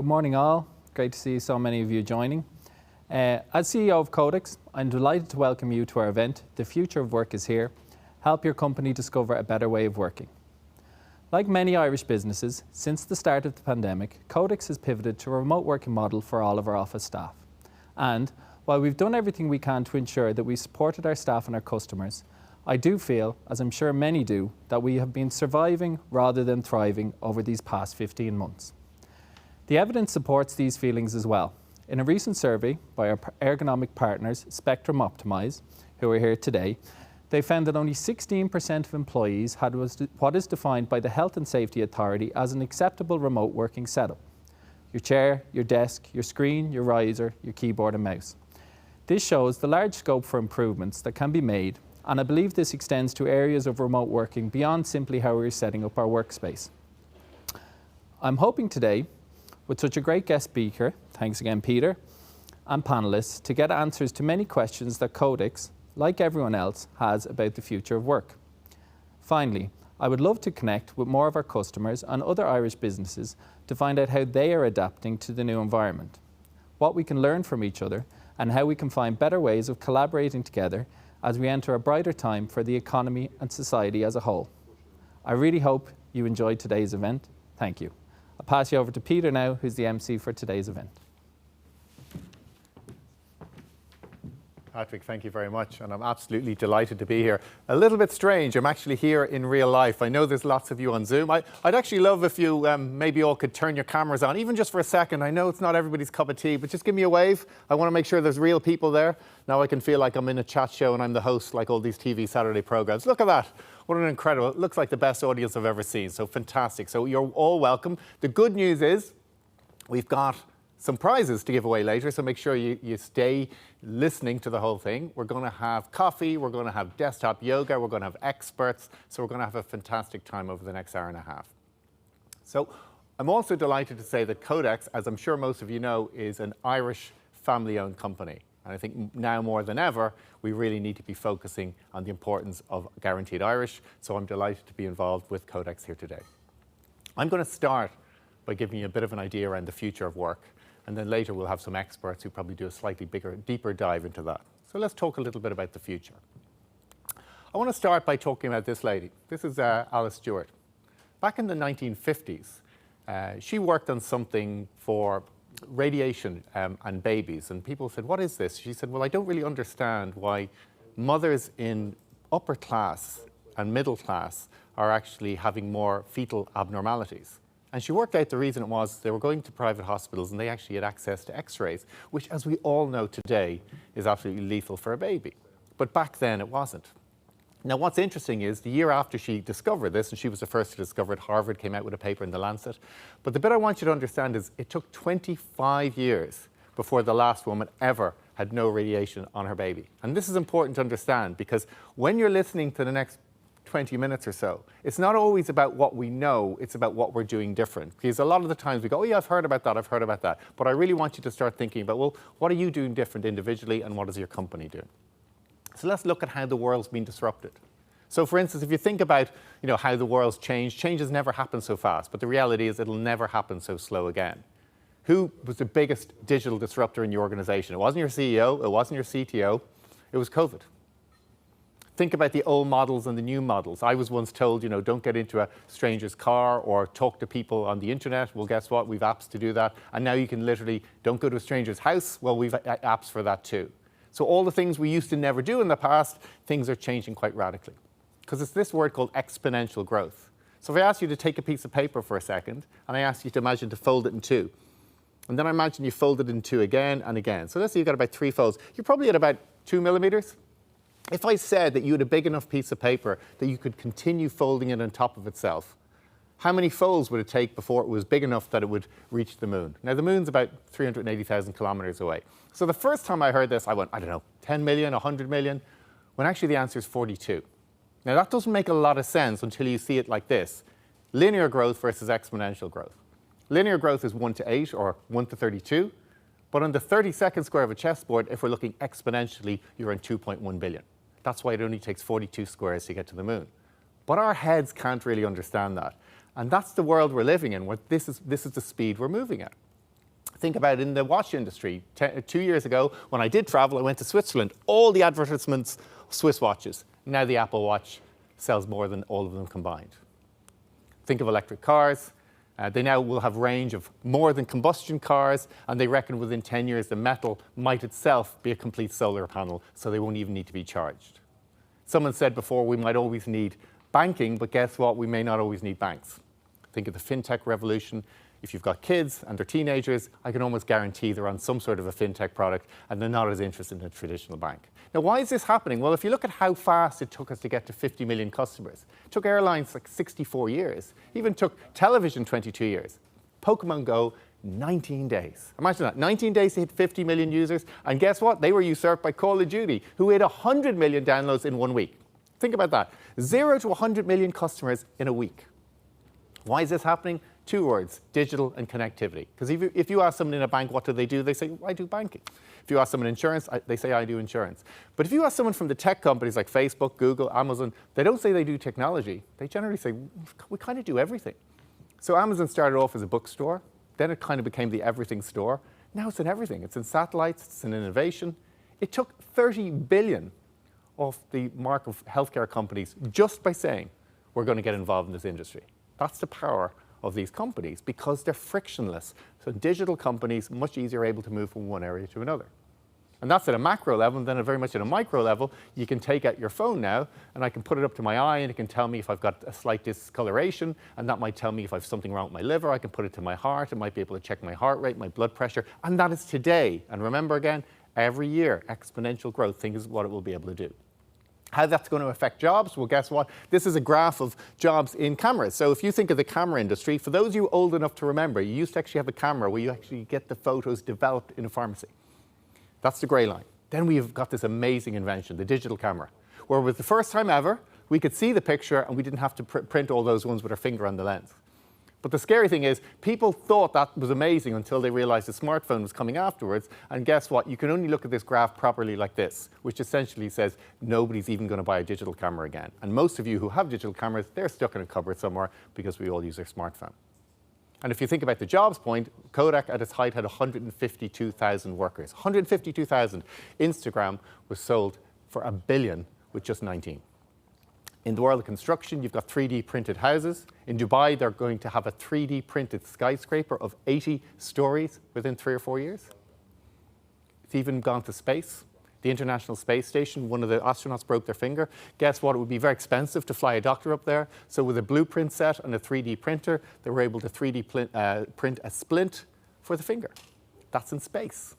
Good morning all. Great to see so many of you joining. As CEO of Codex, I'm delighted to welcome you to our event, The Future of Work is Here. Help your company discover a better way of working. Like many Irish businesses, since the start of the pandemic, Codex has pivoted to a remote working model for all of our office staff. And while we've done everything we can to ensure that we supported our staff and our customers, I do feel, as I'm sure many do, that we have been surviving rather than thriving over these past 15 months. The evidence supports these feelings as well. In a recent survey by our ergonomic partners, Spectrum Optimize, who are here today, they found that only 16% of employees had what is defined by the Health and Safety Authority as an acceptable remote working setup. Your chair, your desk, your screen, your riser, your keyboard and mouse. This shows the large scope for improvements that can be made, and I believe this extends to areas of remote working beyond simply how we're setting up our workspace. I'm hoping today, with such a great guest speaker, thanks again Peter, and panellists, to get answers to many questions that Codex, like everyone else, has about the future of work. Finally, I would love to connect with more of our customers and other Irish businesses to find out how they are adapting to the new environment, what we can learn from each other, and how we can find better ways of collaborating together as we enter a brighter time for the economy and society as a whole. I really hope you enjoyed today's event. Thank you. I'll pass you over to Peter now, who's the MC for today's event. Patrick, thank you very much, and I'm absolutely delighted to be here. A little bit strange, I'm actually here in real life. I know there's lots of you on Zoom. I'd actually love if you maybe all could turn your cameras on, even just for a second. I know it's not everybody's cup of tea, but just give me a wave. I want to make sure there's real people there. Now I can feel like I'm in a chat show and I'm the host like all these TV Saturday programs. Look at that. What an incredible, it looks like the best audience I've ever seen, so fantastic. So you're all welcome. The good news is we've got some prizes to give away later, so make sure you stay listening to the whole thing. We're going to have coffee, we're going to have desktop yoga, we're going to have experts, so we're going to have a fantastic time over the next hour and a half. So I'm also delighted to say that Codex, as I'm sure most of you know, is an Irish family-owned company. And I think now more than ever, we really need to be focusing on the importance of Guaranteed Irish, so I'm delighted to be involved with Codex here today. I'm going to start by giving you a bit of an idea around the future of work, and then later we'll have some experts who probably do a slightly deeper dive into that. So let's talk a little bit about the future. I want to start by talking about this lady. This is Alice Stewart. Back in the 1950s, she worked on something for radiation and babies, and people said, what is this? She said, well, I don't really understand why mothers in upper class and middle class are actually having more fetal abnormalities. And she worked out the reason it was they were going to private hospitals and they actually had access to x-rays, which, as we all know today, is absolutely lethal for a baby. But back then it wasn't. Now what's interesting is the year after she discovered this, and she was the first to discover it, Harvard came out with a paper in The Lancet, but the bit I want you to understand is it took 25 years before the last woman ever had no radiation on her baby. And this is important to understand because when you're listening to the next 20 minutes or so, it's not always about what we know, it's about what we're doing different. Because a lot of the times we go, oh yeah, I've heard about that, but I really want you to start thinking about, well, what are you doing different individually and what is your company doing? So let's look at how the world's been disrupted. So for instance, if you think about how the world's changed, change has never happened so fast, but the reality is it'll never happen so slow again. Who was the biggest digital disruptor in your organization? It wasn't your CEO, it wasn't your CTO, it was COVID. Think about the old models and the new models. I was once told, don't get into a stranger's car or talk to people on the internet. Well, guess what? We've apps to do that. And now you can literally, don't go to a stranger's house. Well, we've apps for that too. So all the things we used to never do in the past, things are changing quite radically. Because it's this word called exponential growth. So if I ask you to take a piece of paper for a second, and I ask you to imagine to fold it in two, and then I imagine you fold it in two again and again. So let's say you've got about 3 folds. You're probably at about 2 millimeters. If I said that you had a big enough piece of paper that you could continue folding it on top of itself, how many folds would it take before it was big enough that it would reach the moon? Now, the moon's about 380,000 kilometers away. So the first time I heard this, I went, I don't know, 10 million, 100 million, when actually the answer is 42. Now, that doesn't make a lot of sense until you see it like this. Linear growth versus exponential growth. Linear growth is 1 to 8 or 1 to 32. But on the 32nd square of a chessboard, if we're looking exponentially, you're in 2.1 billion. That's why it only takes 42 squares to get to the moon. But our heads can't really understand that. And that's the world we're living in, where this is the speed we're moving at. Think about in the watch industry. 2 years ago, when I did travel, I went to Switzerland. All the advertisements, Swiss watches. Now the Apple Watch sells more than all of them combined. Think of electric cars. They now will have range of more than combustion cars, and they reckon within 10 years the metal might itself be a complete solar panel, so they won't even need to be charged. Someone said before we might always need banking, but guess what? We may not always need banks. Think of the fintech revolution. If you've got kids and they're teenagers, I can almost guarantee they're on some sort of a fintech product and they're not as interested in a traditional bank. Now, why is this happening? Well, if you look at how fast it took us to get to 50 million customers, it took airlines like 64 years, even took television 22 years. Pokemon Go, 19 days. Imagine that, 19 days to hit 50 million users, and guess what? They were usurped by Call of Duty, who hit 100 million downloads in 1 week. Think about that, 0 to 100 million customers in a week. Why is this happening? 2 words, digital and connectivity. Because if you ask someone in a bank, what do? They say, I do banking. If you ask someone in insurance, they say, I do insurance. But if you ask someone from the tech companies like Facebook, Google, Amazon, they don't say they do technology. They generally say, we kind of do everything. So Amazon started off as a bookstore. Then it kind of became the everything store. Now it's in everything. It's in satellites, it's in innovation. It took 30 billion off the mark of healthcare companies just by saying, we're going to get involved in this industry. That's the power of these companies because they're frictionless. So digital companies, much easier able to move from one area to another. And that's at a macro level, and then very much at a micro level, you can take out your phone now, and I can put it up to my eye, and it can tell me if I've got a slight discoloration, and that might tell me if I've something wrong with my liver. I can put it to my heart. It might be able to check my heart rate, my blood pressure, and that is today. And remember again, every year, exponential growth, think is what it will be able to do. How that's going to affect jobs? Well, guess what? This is a graph of jobs in cameras. So if you think of the camera industry, for those of you old enough to remember, you used to actually have a camera where you actually get the photos developed in a pharmacy. That's the grey line. Then we've got this amazing invention, the digital camera, where with the first time ever, we could see the picture and we didn't have to print all those ones with our finger on the lens. But the scary thing is, people thought that was amazing until they realized the smartphone was coming afterwards. And guess what? You can only look at this graph properly like this, which essentially says nobody's even going to buy a digital camera again. And most of you who have digital cameras, they're stuck in a cupboard somewhere because we all use our smartphone. And if you think about the jobs point, Kodak at its height had 152,000 workers. 152,000. Instagram was sold for $1 billion with just 19. In the world of construction, you've got 3D printed houses. In Dubai, they're going to have a 3D printed skyscraper of 80 stories within 3 or 4 years. It's even gone to space. The International Space Station, one of the astronauts broke their finger. Guess what? It would be very expensive to fly a doctor up there. So with a blueprint set and a 3D printer, they were able to 3D print a splint for the finger. That's in space.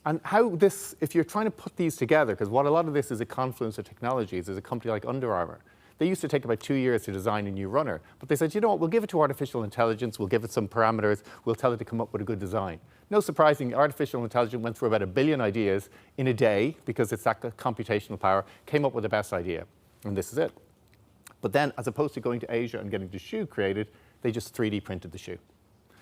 And how this, if you're trying to put these together, because what a lot of this is a confluence of technologies, is a company like Under Armour. They used to take about 2 years to design a new runner, but they said, you know what, we'll give it to artificial intelligence, we'll give it some parameters, we'll tell it to come up with a good design. No surprising, artificial intelligence went through about 1 billion ideas in a day, because it's that computational power, came up with the best idea, and this is it. But then, as opposed to going to Asia and getting the shoe created, they just 3D printed the shoe.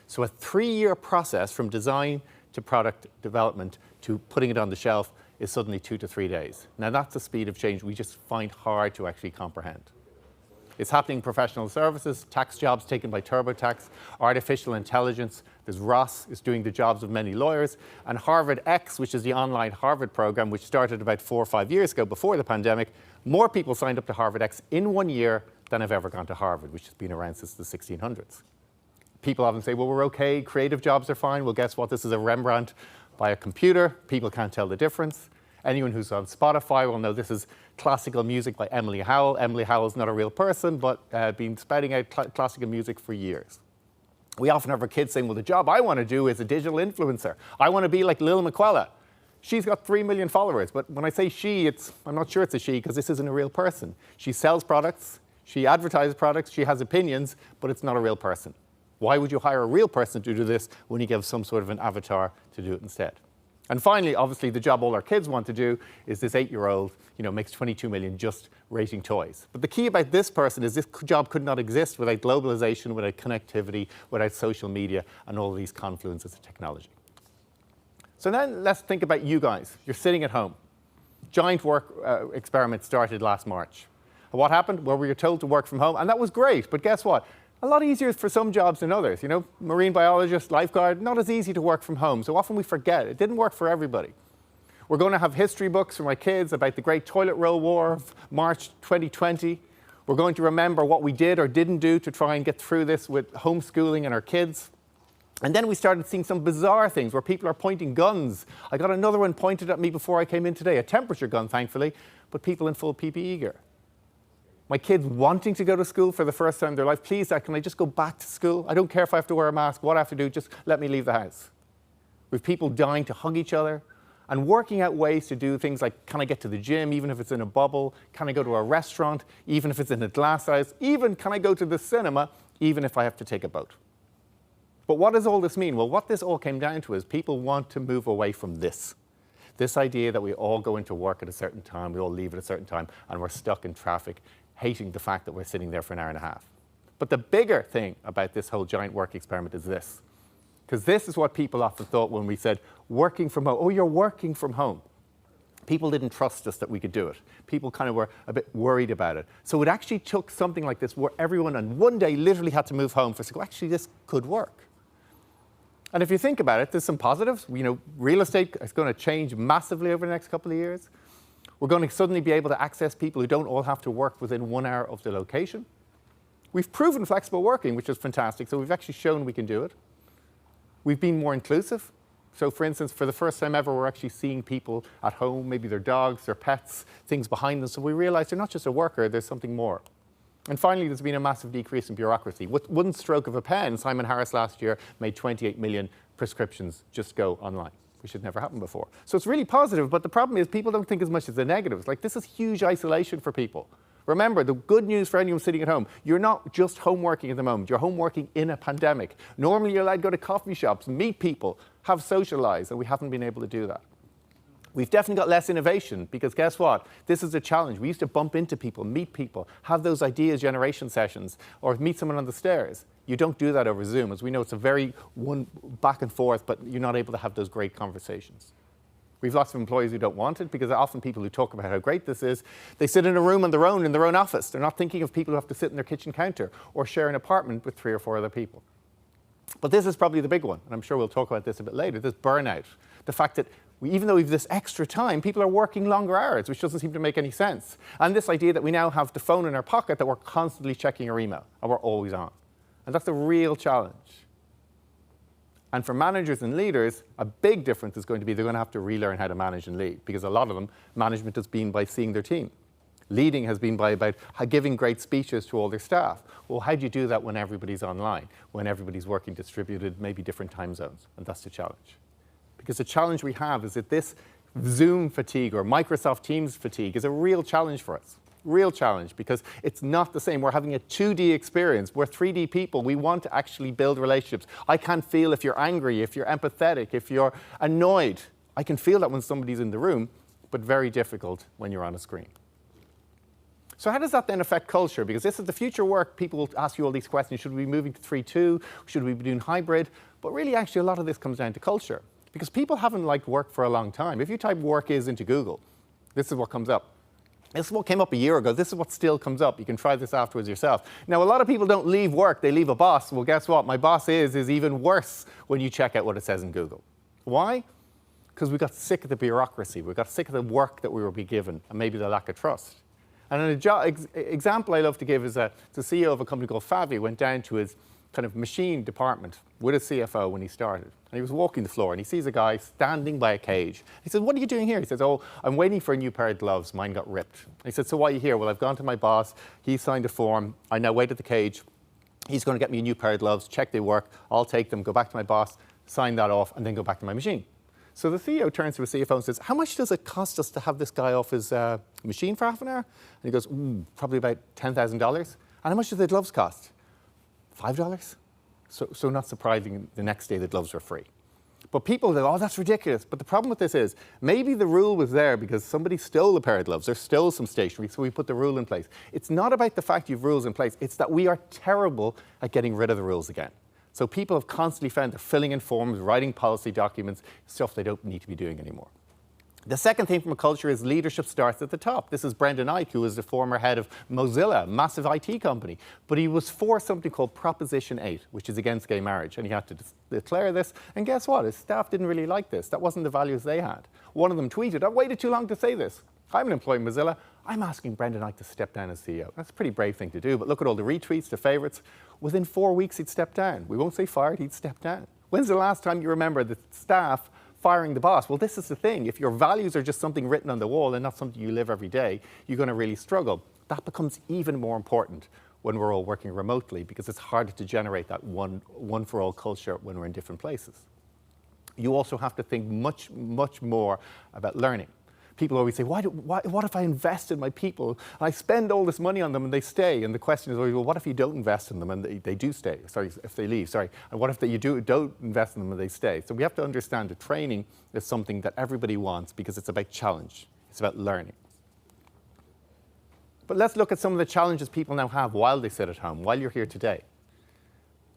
So a 3-year process from design to product development to putting it on the shelf is suddenly 2 to 3 days. Now that's the speed of change we just find hard to actually comprehend. It's happening in professional services, tax jobs taken by TurboTax, artificial intelligence. There's Ross is doing the jobs of many lawyers, and Harvard X, which is the online Harvard program, which started about 4 or 5 years ago before the pandemic. More people signed up to Harvard X in 1 year than have ever gone to Harvard, which has been around since the 1600s. People often say, well, we're okay, creative jobs are fine. Well, guess what? This is a Rembrandt by a computer. People can't tell the difference. Anyone who's on Spotify will know this is classical music by Emily Howell. Emily Howell's not a real person, but been spouting out classical music for years. We often have our kids saying, well, the job I want to do is a digital influencer. I want to be like Lil McQuella. She's got 3 million followers, but when I say she, I'm not sure it's a she because this isn't a real person. She sells products, she advertises products, she has opinions, but it's not a real person. Why would you hire a real person to do this when you give some sort of an avatar to do it instead? And finally, obviously, the job all our kids want to do is this 8-year-old, makes 22 million just rating toys. But the key about this person is this job could not exist without globalization, without connectivity, without social media, and all of these confluences of technology. So now let's think about you guys. You're sitting at home. Giant work experiment started last March. And what happened? Well, we were told to work from home, and that was great. But guess what? A lot easier for some jobs than others. You know, marine biologist, lifeguard, not as easy to work from home. So often we forget. It didn't work for everybody. We're going to have history books for my kids about the Great Toilet Roll War of March 2020. We're going to remember what we did or didn't do to try and get through this with homeschooling and our kids. And then we started seeing some bizarre things where people are pointing guns. I got another one pointed at me before I came in today, a temperature gun, thankfully, but people in full PPE gear. My kids wanting to go to school for the first time in their life, please, Dad, can I just go back to school? I don't care if I have to wear a mask, what I have to do, just let me leave the house. With people dying to hug each other and working out ways to do things like, can I get to the gym, even if it's in a bubble? Can I go to a restaurant, even if it's in a glass house? Even can I go to the cinema, even if I have to take a boat? But what does all this mean? Well, what this all came down to is people want to move away from this. This idea that we all go into work at a certain time, we all leave at a certain time, and we're stuck in traffic, hating the fact that we're sitting there for an hour and a half. But the bigger thing about this whole giant work experiment is this. Because this is what people often thought when we said, working from home. Oh, you're working from home. People didn't trust us that we could do it. People kind of were a bit worried about it. So it actually took something like this where everyone on one day literally had to move home for, so actually this could work. And if you think about it, there's some positives. You know, real estate is going to change massively over the next couple of years. We're going to suddenly be able to access people who don't all have to work within 1 hour of the location. We've proven flexible working, which is fantastic. So we've actually shown we can do it. We've been more inclusive. So for instance, for the first time ever, we're actually seeing people at home, maybe their dogs, their pets, things behind them. So we realize they're not just a worker, there's something more. And finally, there's been a massive decrease in bureaucracy. With one stroke of a pen, Simon Harris last year made 28 million prescriptions just go online, which had never happened before. So it's really positive, but the problem is people don't think as much as the negatives. Like, this is huge isolation for people. Remember, the good news for anyone sitting at home, you're not just home working at the moment, you're home working in a pandemic. Normally you're allowed to go to coffee shops, meet people, have social lives, and we haven't been able to do that. We've definitely got less innovation because guess what? This is a challenge. We used to bump into people, meet people, have those ideas generation sessions, or meet someone on the stairs. You don't do that over Zoom. As we know, it's a very one back and forth, but you're not able to have those great conversations. We've lots of employees who don't want it because often people who talk about how great this is, they sit in a room on their own in their own office. They're not thinking of people who have to sit in their kitchen counter or share an apartment with 3 or 4 other people. But this is probably the big one, and I'm sure we'll talk about this a bit later, this burnout. The fact that even though we have this extra time, people are working longer hours, which doesn't seem to make any sense. And this idea that we now have the phone in our pocket, that we're constantly checking our email, and we're always on. And that's a real challenge. And for managers and leaders, a big difference is going to be they're going to have to relearn how to manage and lead, because a lot of them, management has been by seeing their team. Leading has been by about giving great speeches to all their staff. Well, how do you do that when everybody's online, when everybody's working distributed, maybe different time zones? And that's the challenge. Because the challenge we have is that this Zoom fatigue or Microsoft Teams fatigue is a real challenge for us. Real challenge, because it's not the same. We're having a 2D experience. We're 3D people. We want to actually build relationships. I can feel if you're angry, if you're empathetic, if you're annoyed. I can feel that when somebody's in the room, but very difficult when you're on a screen. So how does that then affect culture? Because this is the future work. People will ask you all these questions. Should we be moving to 3.2? Should we be doing hybrid? But really, actually, a lot of this comes down to culture. Because people haven't liked work for a long time. If you type work is into Google, this is what comes up. This is what came up a year ago. This is what still comes up. You can try this afterwards yourself. Now, a lot of people don't leave work. They leave a boss. Well, guess what? My boss is even worse when you check out what it says in Google. Why? Because we got sick of the bureaucracy. We got sick of the work that we were being given and maybe the lack of trust. And an example I love to give is the CEO of a company called Favi went down to his kind of machine department with a CFO when he started. And he was walking the floor and he sees a guy standing by a cage. He said, "What are you doing here?" He says, "Oh, I'm waiting for a new pair of gloves. Mine got ripped." He said, "So why are you here?" "Well, I've gone to my boss. He signed a form. I now wait at the cage. He's going to get me a new pair of gloves, check they work. I'll take them, go back to my boss, sign that off, and then go back to my machine." So the CEO turns to his CFO and says, "How much does it cost us to have this guy off his machine for half an hour?" And he goes, "Probably about $10,000. "And how much do the gloves cost?" $5. So not surprising, the next day the gloves were free. But people go, "Oh, that's ridiculous." But the problem with this is, maybe the rule was there because somebody stole a pair of gloves or stole some stationery, so we put the rule in place. It's not about the fact you have rules in place, it's that we are terrible at getting rid of the rules again. So people have constantly found they're filling in forms, writing policy documents, stuff they don't need to be doing anymore. The second thing from a culture is leadership starts at the top. This is Brendan Eich, who was the former head of Mozilla, a massive IT company. But he was for something called Proposition 8, which is against gay marriage. And he had to declare this. And guess what? His staff didn't really like this. That wasn't the values they had. One of them tweeted, "I waited too long to say this. I'm an employee of Mozilla. I'm asking Brendan Eich to step down as CEO." That's a pretty brave thing to do. But look at all the retweets, the favorites. Within 4 weeks, he'd step down. We won't say fired, he'd step down. When's the last time you remember the staff firing the boss? Well, this is the thing. If your values are just something written on the wall and not something you live every day, you're going to really struggle. That becomes even more important when we're all working remotely, because it's harder to generate that one-for-all culture when we're in different places. You also have to think much, much more about learning. People always say, what if I invest in my people? I spend all this money on them and they stay. And the question is always, well, what if you don't invest in them and they do stay? Sorry, if they leave, sorry. And what if you don't invest in them and they stay? So we have to understand that training is something that everybody wants, because it's about challenge. It's about learning. But let's look at some of the challenges people now have while they sit at home, while you're here today.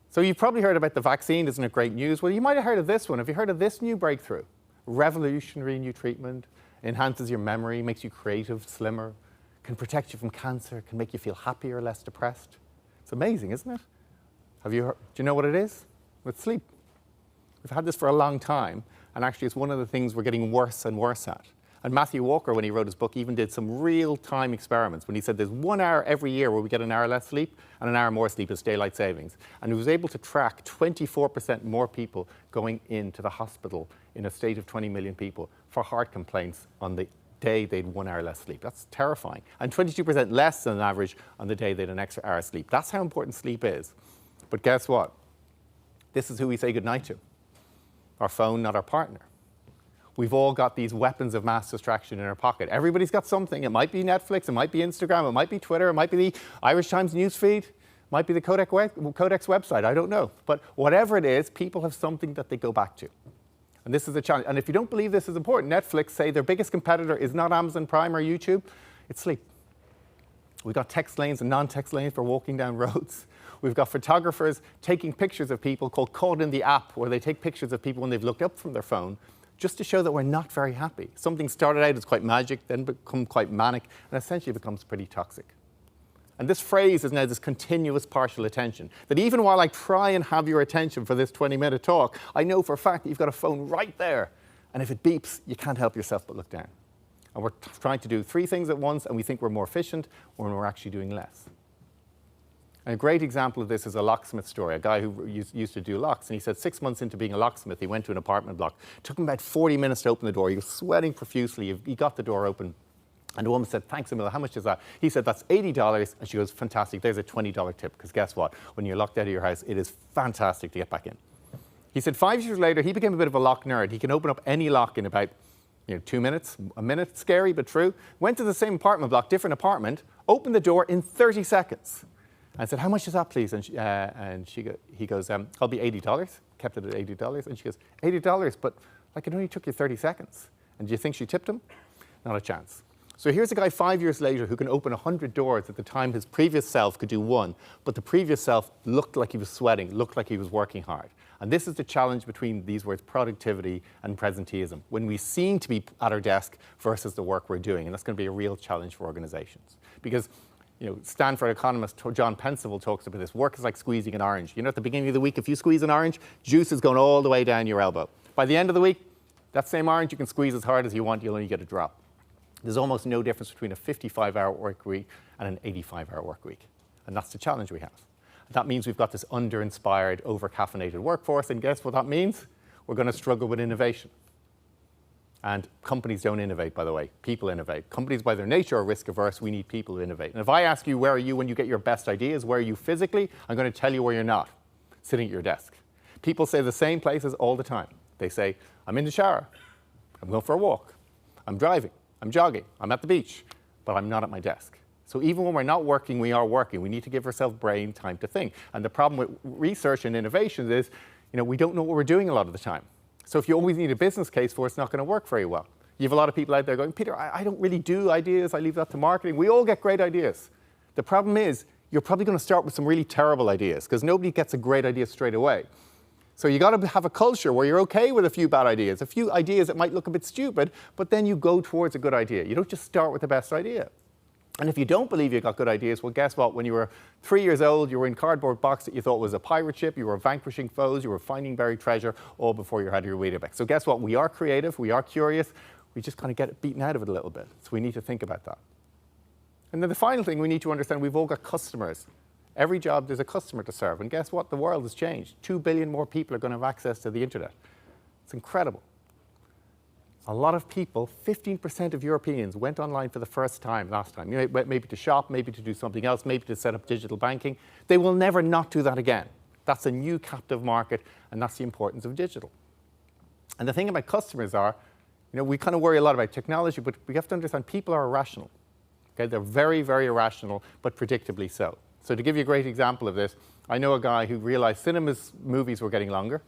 So you've probably heard about the vaccine. Isn't it great news? Well, you might have heard of this one. Have you heard of this new breakthrough? Revolutionary new treatment. Enhances your memory, makes you creative, slimmer, can protect you from cancer, can make you feel happier, less depressed. It's amazing, isn't it? Do you know what it is? It's sleep. We've had this for a long time, and actually it's one of the things we're getting worse and worse at. And Matthew Walker, when he wrote his book, even did some real-time experiments when he said there's 1 hour every year where we get an hour less sleep and an hour more sleep as daylight savings. And he was able to track 24% more people going into the hospital in a state of 20 million people for heart complaints on the day they'd 1 hour less sleep. That's terrifying. And 22% less than average on the day they'd an extra hour sleep. That's how important sleep is. But guess what? This is who we say goodnight to. Our phone, not our partner. We've all got these weapons of mass distraction in our pocket. Everybody's got something. It might be Netflix, it might be Instagram, it might be Twitter, it might be the Irish Times newsfeed, it might be the Codex website, I don't know. But whatever it is, people have something that they go back to. And this is a challenge. And if you don't believe this is important, Netflix say their biggest competitor is not Amazon Prime or YouTube, it's sleep. We've got text lanes and non-text lanes for walking down roads. We've got photographers taking pictures of people called Caught in the App, where they take pictures of people when they've looked up from their phone, just to show that we're not very happy. Something started out as quite magic, then become quite manic, and essentially becomes pretty toxic. And this phrase is now this continuous partial attention, that even while I try and have your attention for this 20-minute talk, I know for a fact that you've got a phone right there, and if it beeps, you can't help yourself but look down. And we're trying to do 3 things at once, and we think we're more efficient when we're actually doing less. And a great example of this is a locksmith story, a guy who used to do locks. And he said 6 months into being a locksmith, he went to an apartment block. It took him about 40 minutes to open the door. He was sweating profusely. He got the door open. And the woman said, "Thanks a million. How much is that?" He said, "That's $80. And she goes, "Fantastic. There's a $20 tip." Because guess what? When you're locked out of your house, it is fantastic to get back in. He said 5 years later, he became a bit of a lock nerd. He can open up any lock in about 2 minutes, a minute. Scary, but true. Went to the same apartment block, different apartment, opened the door in 30 seconds. I said, "How much is that, please?" And he goes, "I'll be $80. Kept it at $80. And she goes, $80, but like it only took you 30 seconds. And do you think she tipped him? Not a chance. So here's a guy 5 years later who can open 100 doors at the time his previous self could do 1, but the previous self looked like he was sweating, looked like he was working hard. And this is the challenge between these words, productivity and presenteeism, when we seem to be at our desk versus the work we're doing. And that's going to be a real challenge for organizations. Because Stanford economist John Percival talks about this. Work is like squeezing an orange. At the beginning of the week, if you squeeze an orange, juice is going all the way down your elbow. By the end of the week, that same orange you can squeeze as hard as you want, you'll only get a drop. There's almost no difference between a 55-hour work week and an 85-hour work week. And that's the challenge we have. That means we've got this under-inspired, over-caffeinated workforce. And guess what that means? We're going to struggle with innovation. And companies don't innovate, by the way. People innovate. Companies, by their nature, are risk-averse. We need people to innovate. And if I ask you, where are you when you get your best ideas? Where are you physically? I'm going to tell you where you're not, sitting at your desk. People say the same places all the time. They say, "I'm in the shower. I'm going for a walk. I'm driving. I'm jogging. I'm at the beach. But I'm not at my desk." So even when we're not working, we are working. We need to give ourselves brain time to think. And the problem with research and innovations is, we don't know what we're doing a lot of the time. So if you always need a business case for it, it's not going to work very well. You have a lot of people out there going, "Peter, I don't really do ideas. I leave that to marketing." We all get great ideas. The problem is, you're probably going to start with some really terrible ideas because nobody gets a great idea straight away. So you got to have a culture where you're okay with a few bad ideas, a few ideas that might look a bit stupid, but then you go towards a good idea. You don't just start with the best idea. And if you don't believe you've got good ideas, well, guess what? When you were 3 years old, you were in cardboard box that you thought was a pirate ship, you were vanquishing foes, you were finding buried treasure, all before you had your Weetabix. So guess what? We are creative, we are curious, we just kind of get it beaten out of it a little bit. So we need to think about that. And then the final thing we need to understand, we've all got customers. Every job there's a customer to serve. And guess what? The world has changed. 2 billion more people are going to have access to the internet. It's incredible. A lot of people, 15% of Europeans went online for the first time last time. You know, maybe to shop, maybe to do something else, maybe to set up digital banking. They will never not do that again. That's a new captive market, and that's the importance of digital. And the thing about customers are, you know, we kind of worry a lot about technology, but we have to understand people are irrational. Okay? They're very, very irrational, but predictably so. So to give you a great example of this, I know a guy who realized movies were getting longer.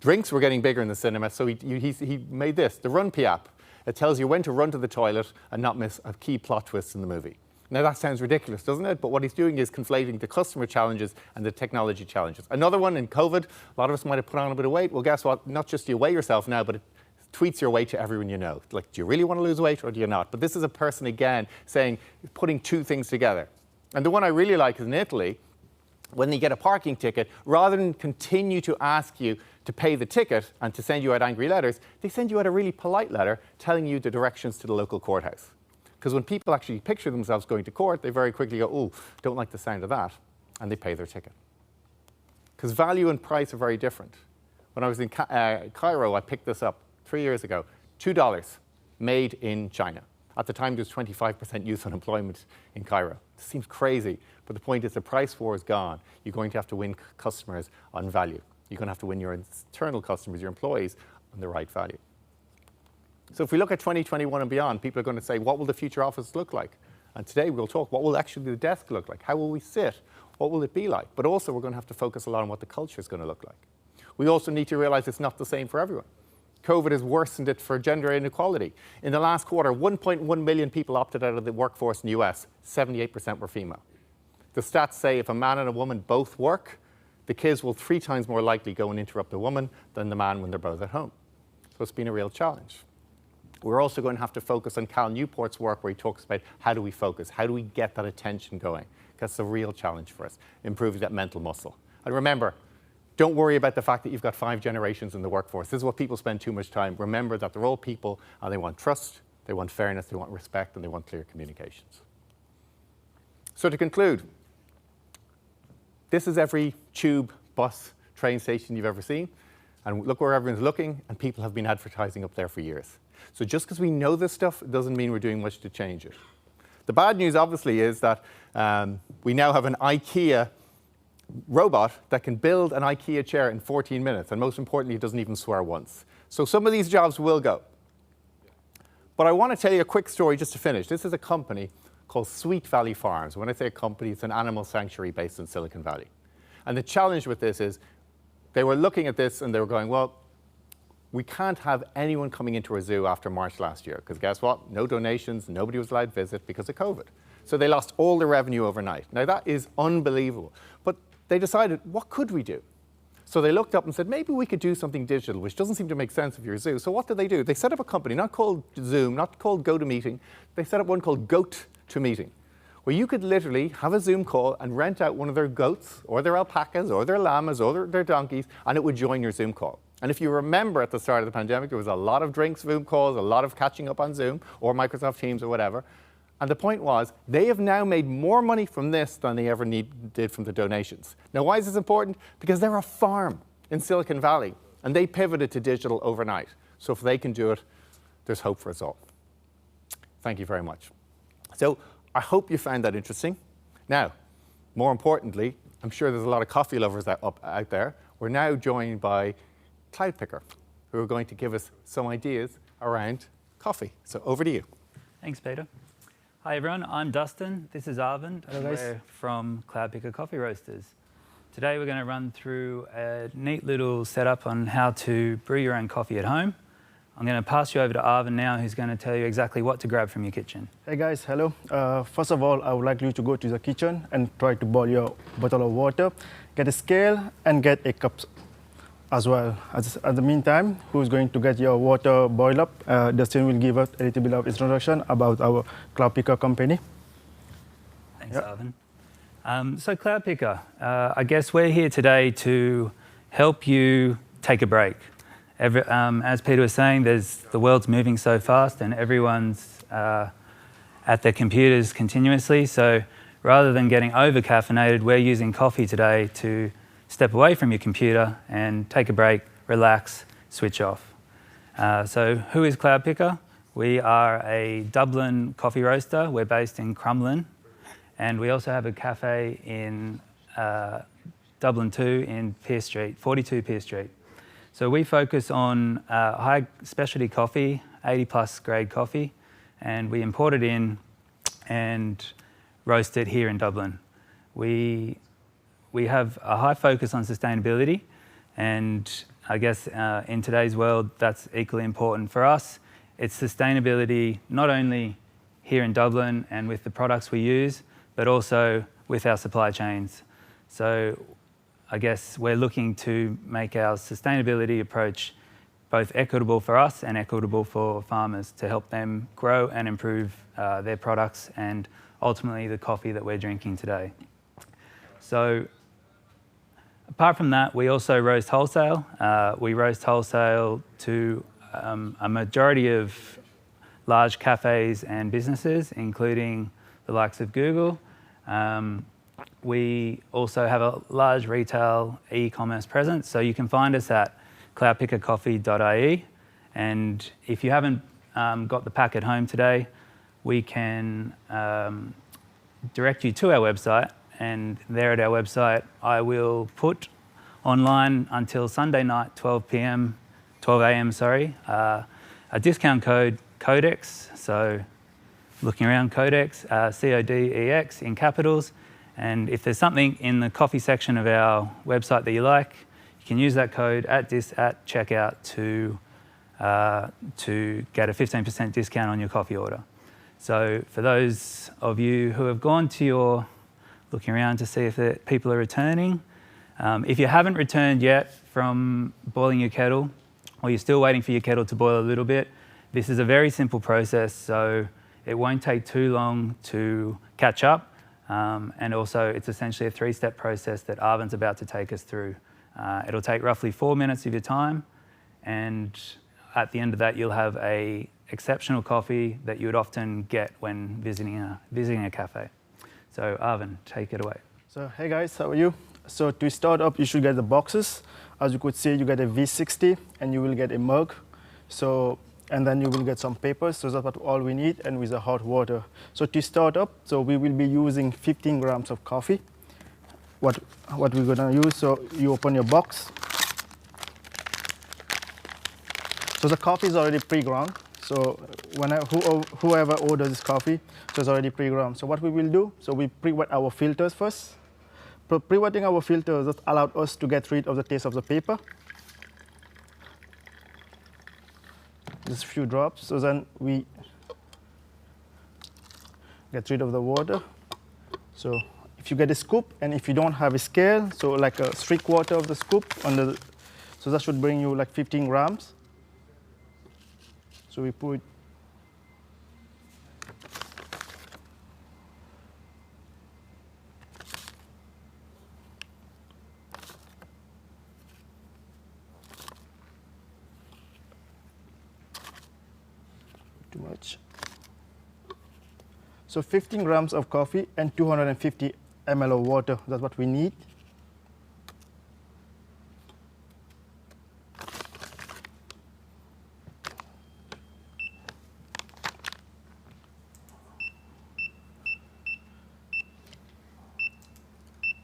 Drinks were getting bigger in the cinema, so he made this, the Run P app. It tells you when to run to the toilet and not miss a key plot twist in the movie. Now that sounds ridiculous, doesn't it? But what he's doing is conflating the customer challenges and the technology challenges. Another one in COVID, a lot of us might have put on a bit of weight. Well, guess what? Not just do you weigh yourself now, but it tweets your weight to everyone you know. Like, do you really want to lose weight or do you not? But this is a person, again, saying, putting two things together. And the one I really like is in Italy, when you get a parking ticket, rather than continue to ask you to pay the ticket and to send you out angry letters, they send you out a really polite letter telling you the directions to the local courthouse. Because when people actually picture themselves going to court, they very quickly go, oh, don't like the sound of that, and they pay their ticket. Because value and price are very different. When I was in Cairo, I picked this up 3 years ago, $2, made in China. At the time, there was 25% youth unemployment in Cairo. It seems crazy, but the point is the price war is gone. You're going to have to win customers on value. You're going to have to win your internal customers, your employees, on the right value. So if we look at 2021 and beyond, people are going to say, what will the future office look like? And today we'll talk, what will actually the desk look like? How will we sit? What will it be like? But also we're going to have to focus a lot on what the culture is going to look like. We also need to realize it's not the same for everyone. COVID has worsened it for gender inequality. In the last quarter, 1.1 million people opted out of the workforce in the US. 78% were female. The stats say if a man and a woman both work, the kids will 3 times more likely go and interrupt the woman than the man when they're both at home. So it's been a real challenge. We're also going to have to focus on Cal Newport's work where he talks about how do we focus, how do we get that attention going? That's a real challenge for us, improving that mental muscle. And remember, don't worry about the fact that you've got 5 generations in the workforce. This is what people spend too much time. Remember that they're all people and they want trust, they want fairness, they want respect, and they want clear communications. So to conclude, this is every tube, bus, train station you've ever seen. And look where everyone's looking, and people have been advertising up there for years. So just because we know this stuff, it doesn't mean we're doing much to change it. The bad news, obviously, is that we now have an IKEA robot that can build an IKEA chair in 14 minutes. And most importantly, it doesn't even swear once. So some of these jobs will go. But I want to tell you a quick story just to finish. This is a company called Sweet Valley Farms. When I say a company, it's an animal sanctuary based in Silicon Valley. And the challenge with this is they were looking at this and they were going, well, we can't have anyone coming into our zoo after March last year, because guess what? No donations, nobody was allowed to visit because of COVID. So they lost all the revenue overnight. Now that is unbelievable. But they decided, what could we do? So they looked up and said, maybe we could do something digital, which doesn't seem to make sense if you're a zoo. So what did they do? They set up a company, not called Zoom, not called GoToMeeting. They set up one called Goat2Meeting, where you could literally have a Zoom call and rent out one of their goats or their alpacas or their llamas or their donkeys, and it would join your Zoom call. And if you remember at the start of the pandemic, there was a lot of drinks, Zoom calls, a lot of catching up on Zoom or Microsoft Teams or whatever. And the point was, they have now made more money from this than they ever did from the donations. Now, why is this important? Because they're a farm in Silicon Valley, and they pivoted to digital overnight. So if they can do it, there's hope for us all. Thank you very much. So I hope you found that interesting. Now, more importantly, I'm sure there's a lot of coffee lovers out there. We're now joined by Cloud Picker, who are going to give us some ideas around coffee. So over to you. Thanks, Peter. Hi, everyone. I'm Dustin. This is Arvind. Hello, guys. We're from Cloud Picker Coffee Roasters. Today, we're going to run through a neat little setup on how to brew your own coffee at home. I'm going to pass you over to Arvind now, who's going to tell you exactly what to grab from your kitchen. Hey guys, hello. First of all, I would like you to go to the kitchen and try to boil your bottle of water, get a scale and get a cup. as well. At the meantime, who's going to get your water boil up? Dustin will give us a little bit of introduction about our Cloud Picker company. Thanks, Arvin. So Cloud Picker, I guess we're here today to help you take a break. As Peter was saying, the world's moving so fast and everyone's at their computers continuously. So rather than getting over-caffeinated, we're using coffee today to step away from your computer and take a break, relax, switch off. So who is Cloud Picker? We are a Dublin coffee roaster. We're based in Crumlin. And we also have a cafe in Dublin 2 in Pearse Street, 42 Pearse Street. So we focus on high specialty coffee, 80+ grade coffee, and we import it in and roast it here in Dublin. We have a high focus on sustainability, and I guess in today's world, that's equally important for us. It's sustainability not only here in Dublin and with the products we use, but also with our supply chains. So I guess we're looking to make our sustainability approach both equitable for us and equitable for farmers to help them grow and improve their products and ultimately the coffee that we're drinking today. So apart from that, we also roast wholesale. We roast wholesale to a majority of large cafes and businesses, including the likes of Google. We also have a large retail e-commerce presence, so you can find us at cloudpickercoffee.ie. And if you haven't got the pack at home today, we can direct you to our website, and there at our website I will put online until Sunday night 12 a.m. A discount code CODEX, so looking around CODEX, CODEX in capitals, and if there's something in the coffee section of our website that you like, you can use that code at checkout to get a 15% discount on your coffee order. So for those of you who have gone to looking around to see if people are returning, if you haven't returned yet from boiling your kettle, or you're still waiting for your kettle to boil a little bit, this is a very simple process, so it won't take too long to catch up. And also, it's essentially a 3-step process that Arvin's about to take us through. It'll take roughly 4 minutes of your time, and at the end of that, you'll have a exceptional coffee that you would often get when visiting a cafe. So Arvin, take it away. So hey guys, how are you? So to start up, you should get the boxes. As you could see, you get a V60 and you will get a mug. And then you will get some papers, so that's all we need, and with the hot water. So to start up, so we will be using 15 grams of coffee. What we're gonna use, so you open your box. So the coffee is already pre-ground. So whoever orders this coffee, so it's already pre-ground. So what we will do, so we pre-wet our filters first. Pre-wetting our filters that allowed us to get rid of the taste of the paper. Just a few drops, so then we get rid of the water. So if you get a scoop, and if you don't have a scale, so like a 3/4 of the scoop, so that should bring you like 15 grams. So we put too much. So 15 grams of coffee and 250 ml of water, that's what we need.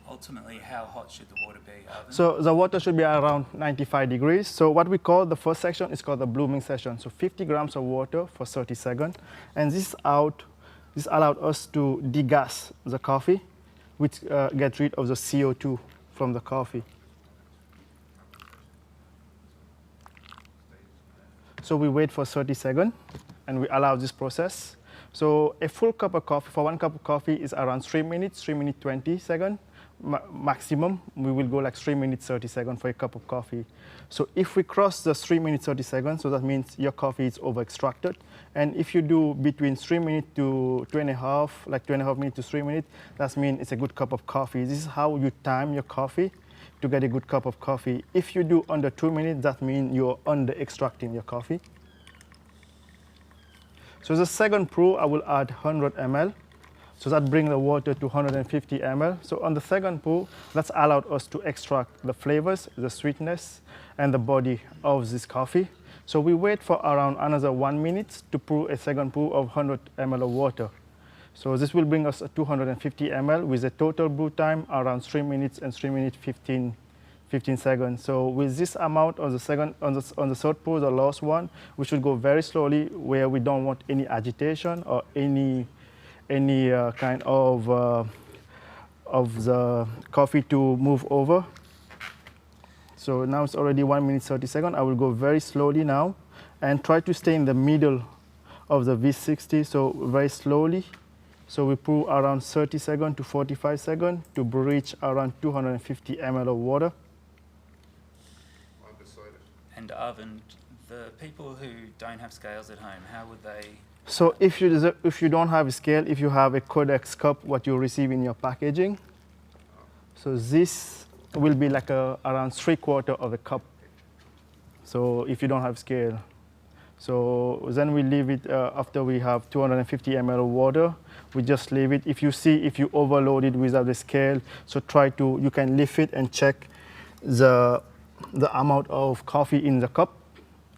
Ultimately, how hot should the water be, Arvin? So the water should be around 95 degrees. So what we call the first section is called the blooming section. So 50 grams of water for 30 seconds. And this allowed us to degas the coffee, which get rid of the CO2 from the coffee. So we wait for 30 seconds and we allow this process. So a full cup of coffee, for 1 cup of coffee is around 3 minutes, 3 minutes 20 seconds. maximum, we will go like 3 minutes 30 seconds for a cup of coffee. So if we cross the 3 minutes 30 seconds, so that means your coffee is over extracted. And if you do between 3 minutes to 2.5, like 2.5 minutes to 3 minutes, that means it's a good cup of coffee. This is how you time your coffee to get a good cup of coffee. If you do under 2 minutes, that means you're under extracting your coffee. So the second brew, I will add 100 ml. So that brings the water to 150 ml. So on the second brew, that's allowed us to extract the flavors, the sweetness, and the body of this coffee. So we wait for around another 1 minute to brew a second brew of 100 ml of water. So this will bring us 250 ml with a total brew time around 3 minutes and 3 minutes 15 seconds. So with this amount on the third brew, the last one, we should go very slowly where we don't want any agitation or any kind of the coffee to move over. So now it's already 1 minute 30 seconds. I will go very slowly now and try to stay in the middle of the V60, so very slowly. So we brew around 30 seconds to 45 seconds to reach around 250 ml of water. And Arvind, the people who don't have scales at home, how would they? So if you don't have a scale, if you have a Codex cup, what you receive in your packaging, so this will be like around 3/4 of a cup. So if you don't have scale, so then we leave it after we have 250 ml of water. We just leave it. If you overload it without the scale, so you can lift it and check the amount of coffee in the cup.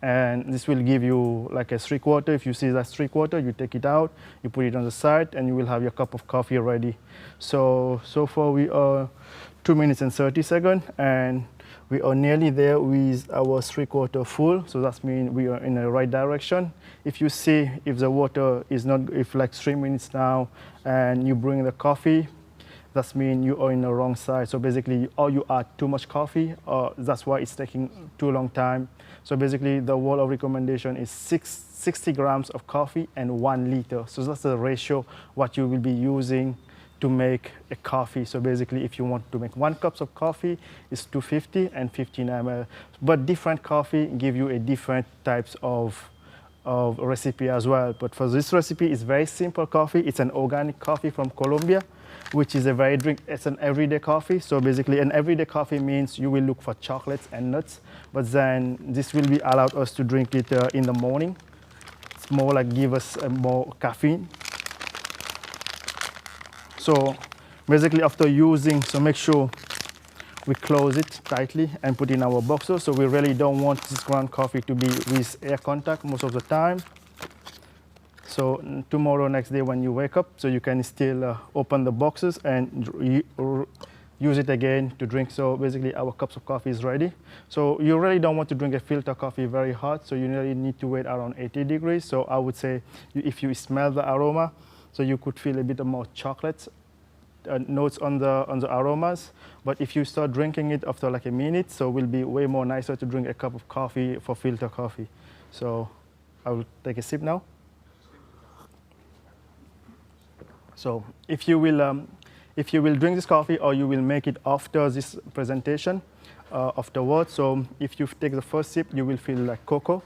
And this will give you like a 3/4. If you see that's 3/4, you take it out, you put it on the side, and you will have your cup of coffee ready. So far we are 2 minutes and 30 seconds, and we are nearly there with our 3/4 full. So that means we are in the right direction. If you see if the water is not, if like 3 minutes now, and you bring the coffee, that means you are in the wrong side. So basically, or you add too much coffee, or that's why it's taking too long time. So basically, the wall of recommendation is 60 grams of coffee and 1 liter. So that's the ratio what you will be using to make a coffee. So basically, if you want to make 1 cup of coffee, it's 250 and 15 ml. But different coffee give you a different types of recipe as well. But for this recipe, it's very simple coffee. It's an organic coffee from Colombia, which is it's an everyday coffee. So basically, an everyday coffee means you will look for chocolates and nuts, but then this will be allowed us to drink it in the morning. It's more like give us more caffeine. So basically, after using, so make sure we close it tightly and put in our boxer. So we really don't want this ground coffee to be with air contact most of the time. So tomorrow, next day when you wake up, so you can still open the boxes and use it again to drink. So basically our cups of coffee is ready. So you really don't want to drink a filter coffee very hot. So you really need to wait around 80 degrees. So I would say if you smell the aroma, so you could feel a bit more chocolate notes on the aromas. But if you start drinking it after like a minute, so it will be way more nicer to drink a cup of coffee for filter coffee. So I will take a sip now. So if you will drink this coffee, or you will make it after this presentation, afterwards. So if you take the first sip, you will feel like cocoa.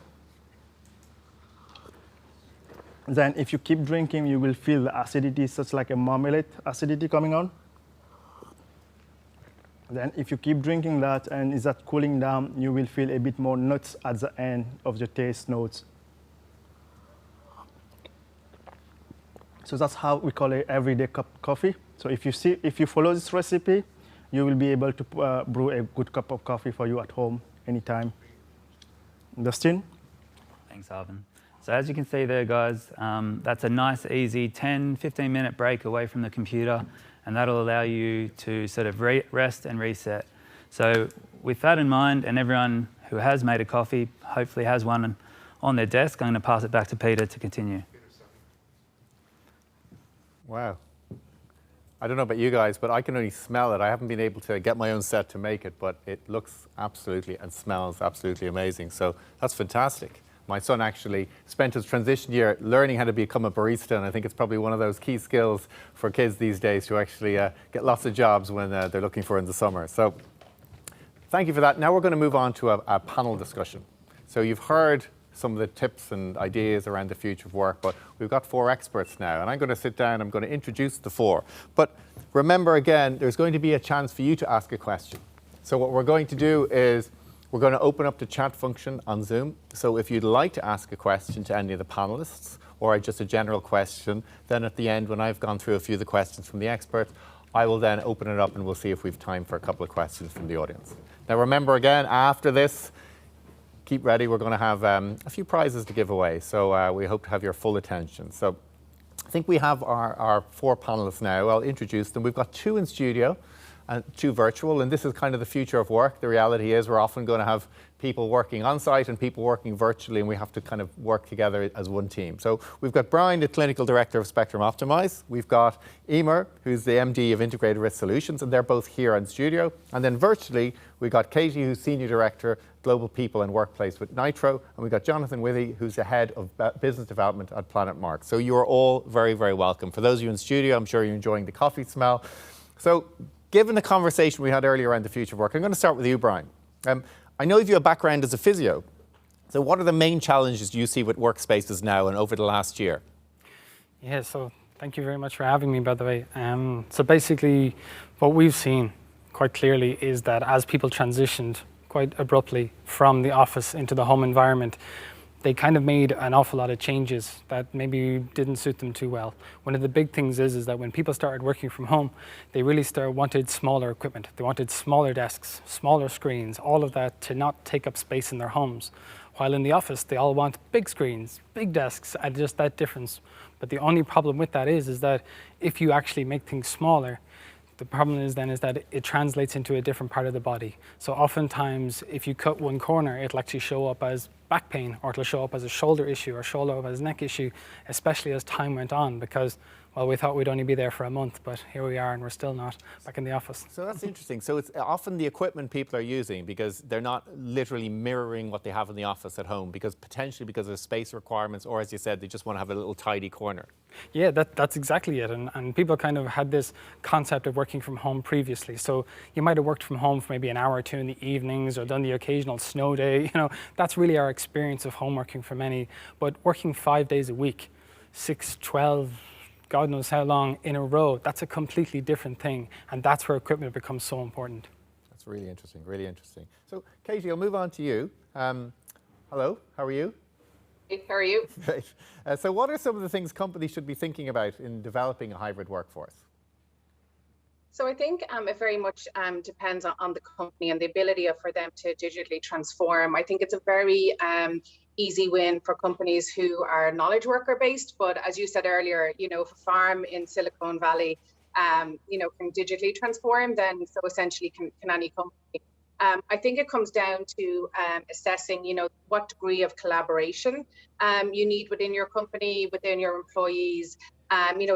Then if you keep drinking, you will feel the acidity, such like a marmalade acidity coming on. Then if you keep drinking that and is that cooling down, you will feel a bit more nuts at the end of the taste notes. So that's how we call it everyday cup coffee. So if you follow this recipe, you will be able to brew a good cup of coffee for you at home anytime. Dustin? Thanks, Arvind. So as you can see there, guys, that's a nice, easy 10, 15-minute break away from the computer, and that'll allow you to sort of rest and reset. So with that in mind, and everyone who has made a coffee hopefully has one on their desk, I'm going to pass it back to Peter to continue. Wow. I don't know about you guys, but I can only smell it. I haven't been able to get my own set to make it, but it looks absolutely and smells absolutely amazing. So that's fantastic. My son actually spent his transition year learning how to become a barista, and I think it's probably one of those key skills for kids these days to actually get lots of jobs when they're looking for in the summer. So thank you for that. Now we're going to move on to a panel discussion. So you've heard some of the tips and ideas around the future of work, but we've got 4 experts now, and I'm going to sit down, I'm going to introduce the 4. But remember again, there's going to be a chance for you to ask a question. So what we're going to do is we're going to open up the chat function on Zoom. So if you'd like to ask a question to any of the panelists, or just a general question, then at the end, when I've gone through a few of the questions from the experts, I will then open it up and we'll see if we've time for a couple of questions from the audience. Now remember again, after this, keep ready, we're going to have a few prizes to give away, so we hope to have your full attention. So I think we have our 4 panelists now. I'll introduce them. We've got 2 in studio and 2 virtual, and this is kind of the future of work. The reality is we're often going to have people working on site and people working virtually, and we have to kind of work together as one team. So we've got Brian, the Clinical Director of Spectrum Optimize. We've got EMER, who's the MD of Integrated Risk Solutions, and they're both here in studio. And then virtually, we've got Katie, who's Senior Director, Global People and Workplace with Nitro, and we've got Jonathan Withy, who's the Head of Business Development at Planet Mark. So you are all very, very welcome. For those of you in studio, I'm sure you're enjoying the coffee smell. So given the conversation we had earlier around the future of work, I'm going to start with you, Brian. I know you have a background as a physio. So what are the main challenges you see with workspaces now and over the last year? Yeah, so thank you very much for having me, by the way. So basically, what we've seen quite clearly is that as people transitioned quite abruptly from the office into the home environment, they kind of made an awful lot of changes that maybe didn't suit them too well. One of the big things is that when people started working from home, they really wanted smaller equipment. They wanted smaller desks, smaller screens, all of that to not take up space in their homes. While in the office, they all want big screens, big desks, and just that difference. But the only problem with that is that if you actually make things smaller, the problem is that it translates into a different part of the body. So oftentimes, if you cut one corner, it'll actually show up as back pain, or it'll show up as a shoulder issue, or show up as a neck issue, especially as time went on, because, well, we thought we'd only be there for a month, but here we are, and we're still not back in the office. So that's interesting. So it's often the equipment people are using because they're not literally mirroring what they have in the office at home, because potentially because of space requirements, or as you said, they just want to have a little tidy corner. Yeah, that's exactly it. And people kind of had this concept of working from home previously. So you might have worked from home for maybe an hour or 2 in the evenings, or done the occasional snow day. That's really our experience of home working for many. But working 5 days a week, 6, 12, God knows how long in a row, that's a completely different thing. And that's where equipment becomes so important. That's really interesting, really interesting. So Katie, I'll move on to you. Hello, how are you? How are you? Great. So what are some of the things companies should be thinking about in developing a hybrid workforce? So I think it very much depends on the company and the ability for them to digitally transform. I think it's a very easy win for companies who are knowledge worker based, but as you said earlier, if a farm in Silicon Valley can digitally transform, then so essentially can any company. I think it comes down to assessing, what degree of collaboration you need within your company, within your employees.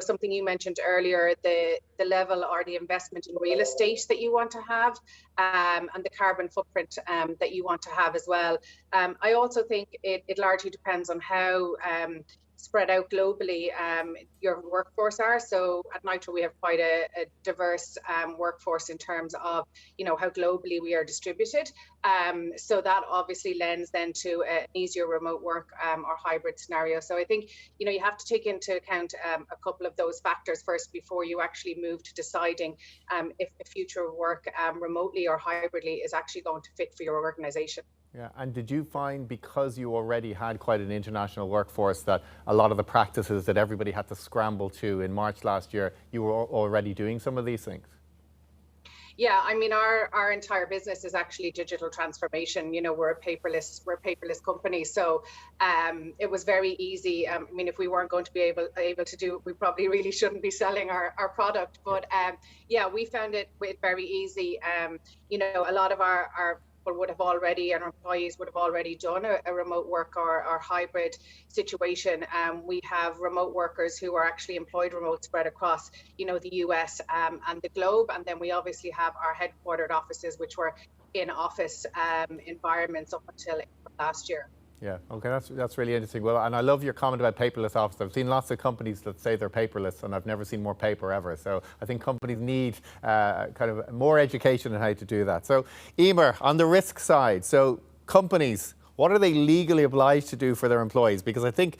Something you mentioned earlier, the level or the investment in real estate that you want to have, and the carbon footprint that you want to have as well. I also think it largely depends on how spread out globally your workforce are. So at Nitro we have quite a diverse workforce in terms of how globally we are distributed. So that obviously lends then to an easier remote work or hybrid scenario. So I think you have to take into account a couple of those factors first before you actually move to deciding if the future of work remotely or hybridly is actually going to fit for your organization. Yeah, and did you find, because you already had quite an international workforce, that a lot of the practices that everybody had to scramble to in March last year, you were already doing some of these things? Yeah, I mean, our entire business is actually digital transformation. We're a paperless company, so it was very easy. I mean, if we weren't going to be able to do it, we probably really shouldn't be selling our product. But yeah, we found it very easy. A lot of our would have already, and our employees would have already done a remote work or hybrid situation. We have remote workers who are actually employed remote spread across, the US and the globe. And then we obviously have our headquartered offices, which were in office environments up until last year. Yeah, okay, that's really interesting. Well, and I love your comment about paperless office. I've seen lots of companies that say they're paperless, and I've never seen more paper ever. So I think companies need kind of more education on how to do that. So EMER, on the risk side, so companies, what are they legally obliged to do for their employees? Because I think,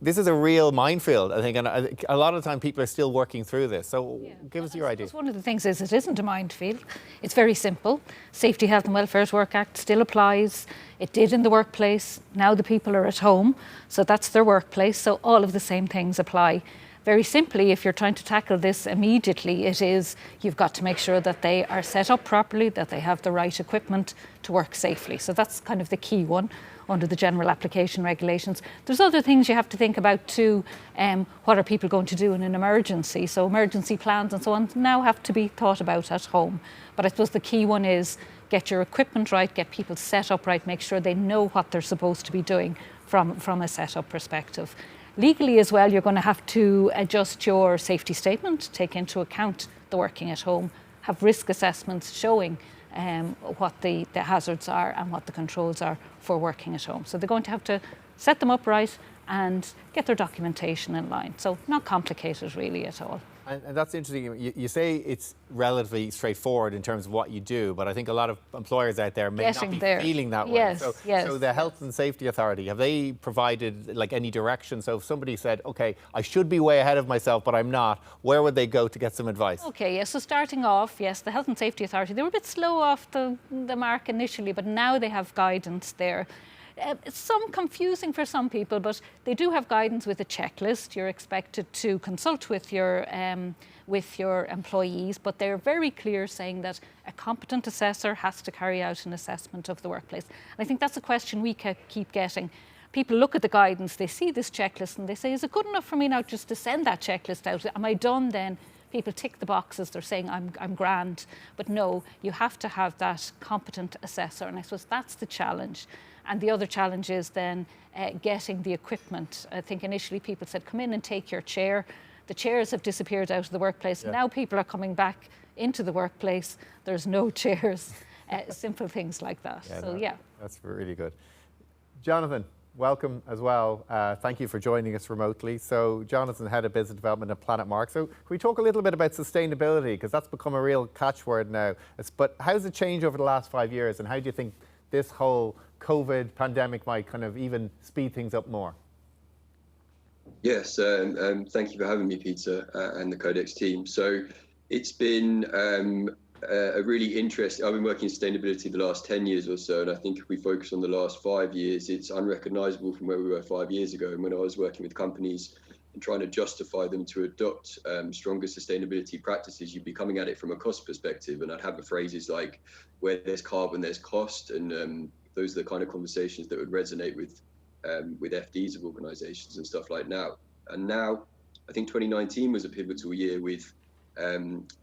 this is a real minefield, I think, and a lot of the time people are still working through this. So give us your idea. One of the things is it isn't a minefield. It's very simple. Safety, Health and Welfare at Work Act still applies. It did in the workplace. Now the people are at home, so that's their workplace. So all of the same things apply. Very simply, if you're trying to tackle this immediately, it is you've got to make sure that they are set up properly, that they have the right equipment to work safely. So that's kind of the key one under the general application regulations. There's other things you have to think about too. What are people going to do in an emergency? So emergency plans and so on now have to be thought about at home. But I suppose the key one is get your equipment right, get people set up right, make sure they know what they're supposed to be doing from a setup perspective. Legally as well, you're going to have to adjust your safety statement, take into account the working at home, have risk assessments showing what the hazards are and what the controls are for working at home. So they're going to have to set them up right and get their documentation in line. So not complicated really at all. And that's interesting. You say it's relatively straightforward in terms of what you do, but I think a lot of employers out there may not be feeling that way. So the Health and Safety Authority, have they provided like any direction? So if somebody said, okay, I should be way ahead of myself, but I'm not, where would they go to get some advice? Okay, yes, so starting off, yes, the Health and Safety Authority, they were a bit slow off the mark initially, but now they have guidance there. It's some confusing for some people, but they do have guidance with a checklist. You're expected to consult with your employees, but they're very clear saying that a competent assessor has to carry out an assessment of the workplace. And I think that's a question we keep getting. People look at the guidance, they see this checklist and they say, is it good enough for me now just to send that checklist out? Am I done then? People tick the boxes, they're saying I'm grand. But no, you have to have that competent assessor, and I suppose that's the challenge. And the other challenge is then getting the equipment. I think initially people said, come in and take your chair. The chairs have disappeared out of the workplace. Yeah. Now people are coming back into the workplace. There's no chairs, simple things like that. That's really good. Jonathan, welcome as well. Thank you for joining us remotely. So Jonathan, Head of Business Development at Planet Mark. So can we talk a little bit about sustainability? Because that's become a real catchword now. But how's it changed over the last 5 years? And how do you think this whole COVID pandemic might kind of even speed things up more? Yes, thank you for having me, Peter, and the Codex team. So it's been a really interesting, I've been working in sustainability the last 10 years or so, and I think if we focus on the last 5 years, it's unrecognisable from where we were 5 years ago. And when I was working with companies and trying to justify them to adopt stronger sustainability practices, you'd be coming at it from a cost perspective. And I'd have the phrases like, where there's carbon, there's cost. And those are the kind of conversations that would resonate with FDs of organisations and stuff like now. And now, I think 2019 was a pivotal year with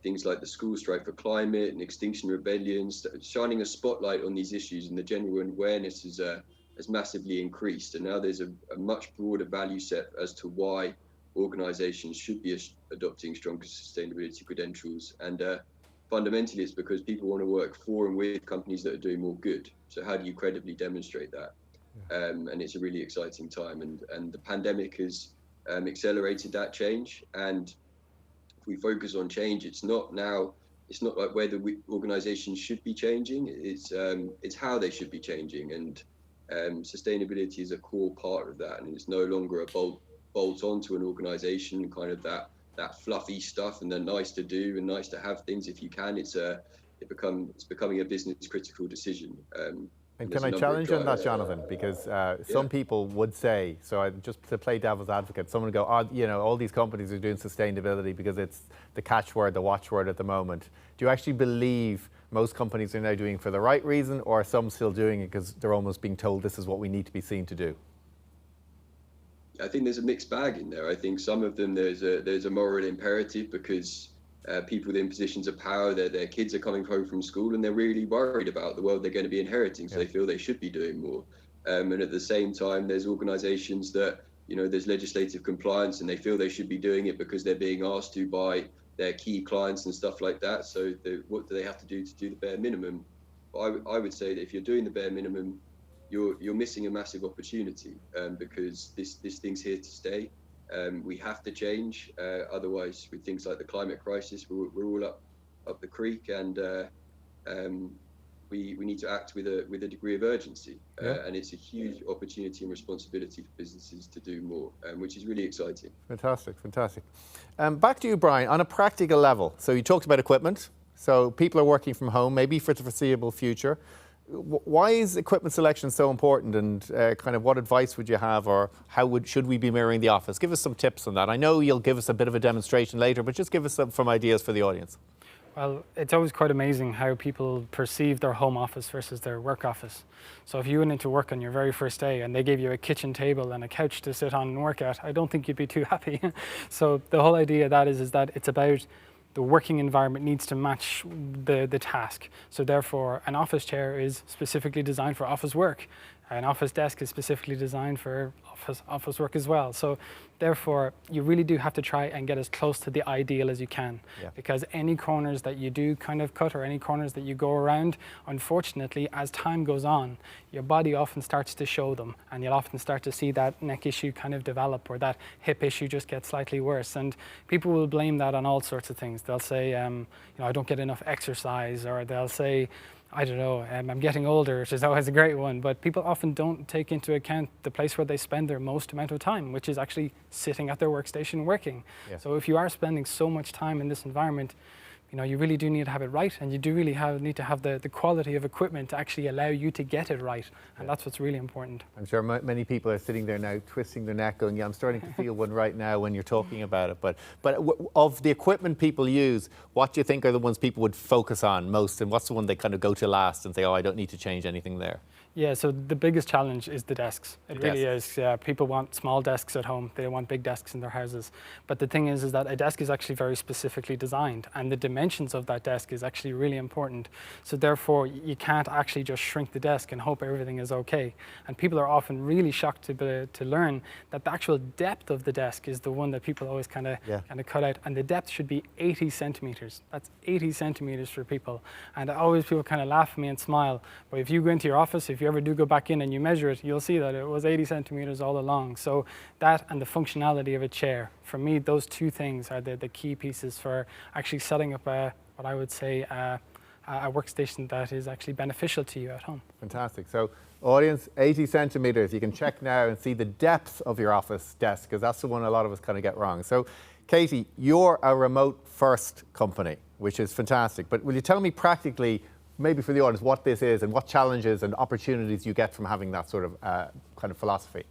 things like the school strike for climate and Extinction Rebellion, shining a spotlight on these issues, and the general awareness has massively increased. And now there's a much broader value set as to why organisations should be adopting stronger sustainability credentials. And fundamentally, it's because people want to work for and with companies that are doing more good. So how do you credibly demonstrate that? And it's a really exciting time. And the pandemic has accelerated that change. And if we focus on change, it's not like whether organizations should be changing, it's how they should be changing. And sustainability is a core part of that. And it's no longer a bolt onto an organization, kind of that fluffy stuff and the nice to do and nice to have things if you can. It's becoming a business critical decision. And can I challenge on that, Jonathan? Because some people would say, just to play devil's advocate, someone would go, all these companies are doing sustainability because it's the catchword, the watchword at the moment. Do you actually believe most companies are now doing it for the right reason, or are some still doing it because they're almost being told this is what we need to be seen to do? I think there's a mixed bag in there. I think some of them there's a moral imperative because people in positions of power, their kids are coming home from school and they're really worried about the world they're going to be inheriting, so they feel they should be doing more. And at the same time, there's organisations that, there's legislative compliance and they feel they should be doing it because they're being asked to by their key clients and stuff like that. So what do they have to do the bare minimum? I would say that if you're doing the bare minimum, you're missing a massive opportunity, because this thing's here to stay. We have to change, otherwise with things like the climate crisis, we're all up the creek, and we need to act with a degree of urgency. And it's a huge opportunity and responsibility for businesses to do more, which is really exciting. Fantastic, fantastic. Back to you, Brian, on a practical level. So you talked about equipment. So people are working from home, maybe for the foreseeable future. Why is equipment selection so important, and kind of what advice would you have, or should we be mirroring the office? Give us some tips on that. I know you'll give us a bit of a demonstration later, but just give us some ideas for the audience. Well, it's always quite amazing how people perceive their home office versus their work office. So if you went into work on your very first day and they gave you a kitchen table and a couch to sit on and work at, I don't think you'd be too happy. So the whole idea of that is that it's about the working environment needs to match the task. So therefore, an office chair is specifically designed for office work. An office desk is specifically designed for office work as well. So therefore, you really do have to try and get as close to the ideal as you can, because any corners that you do kind of cut, or any corners that you go around, unfortunately, as time goes on, your body often starts to show them, and you'll often start to see that neck issue kind of develop, or that hip issue just get slightly worse. And people will blame that on all sorts of things. They'll say, you know, I don't get enough exercise, or they'll say, I don't know, I'm getting older, which is always a great one, but people often don't take into account the place where they spend their most amount of time, which is actually sitting at their workstation working. So if you are spending so much time in this environment, you know, you really do need to have it right, and you do really need to have the quality of equipment to actually allow you to get it right, and that's what's really important. I'm sure many people are sitting there now twisting their neck going, yeah, I'm starting to feel one right now when you're talking about it. But of the equipment people use, what do you think are the ones people would focus on most, and what's the one they kind of go to last and say, oh, I don't need to change anything there? Yeah, so the biggest challenge is the desks. It really is. People want small desks at home. They don't want big desks in their houses. But the thing is that a desk is actually very specifically designed, and the dimensions of that desk is actually really important. So therefore, you can't actually just shrink the desk and hope everything is okay. And people are often really shocked to learn that the actual depth of the desk is the one that people always kind of cut out. And the depth should be 80 centimeters. That's 80 centimeters for people. And always people kind of laugh at me and smile. But if you go into your office, if you ever do go back in and you measure it, you'll see that it was 80 centimeters all along. So that and the functionality of a chair, for me, those two things are the key pieces for actually setting up what I would say a workstation that is actually beneficial to you at home. Fantastic. So audience, 80 centimeters. You can check now and see the depth of your office desk, because that's the one a lot of us kind of get wrong. So Katie, you're a remote first company, which is fantastic. But will you tell me practically, maybe for the audience, what this is and what challenges and opportunities you get from having that sort of kind of philosophy?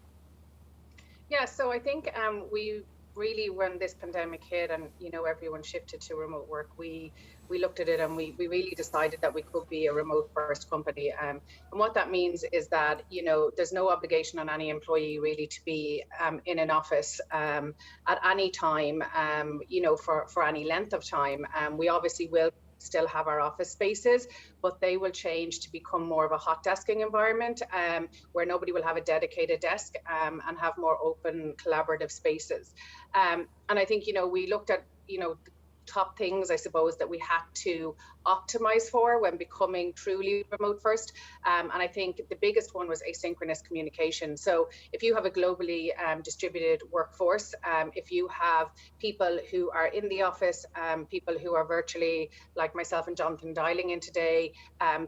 Yeah, so I think we really, when this pandemic hit and, you know, everyone shifted to remote work, we looked at it and we really decided that we could be a remote first company. And what that means is that, you know, there's no obligation on any employee really to be in an office at any time, you know, for any length of time. We obviously will still have our office spaces, but they will change to become more of a hot desking environment, where nobody will have a dedicated desk and have more open collaborative spaces. And I think, you know, we looked at, you know, top things, I suppose, that we had to optimize for when becoming truly remote first. And I think the biggest one was asynchronous communication. So if you have a globally distributed workforce, if you have people who are in the office, people who are virtually, like myself and Jonathan, dialing in today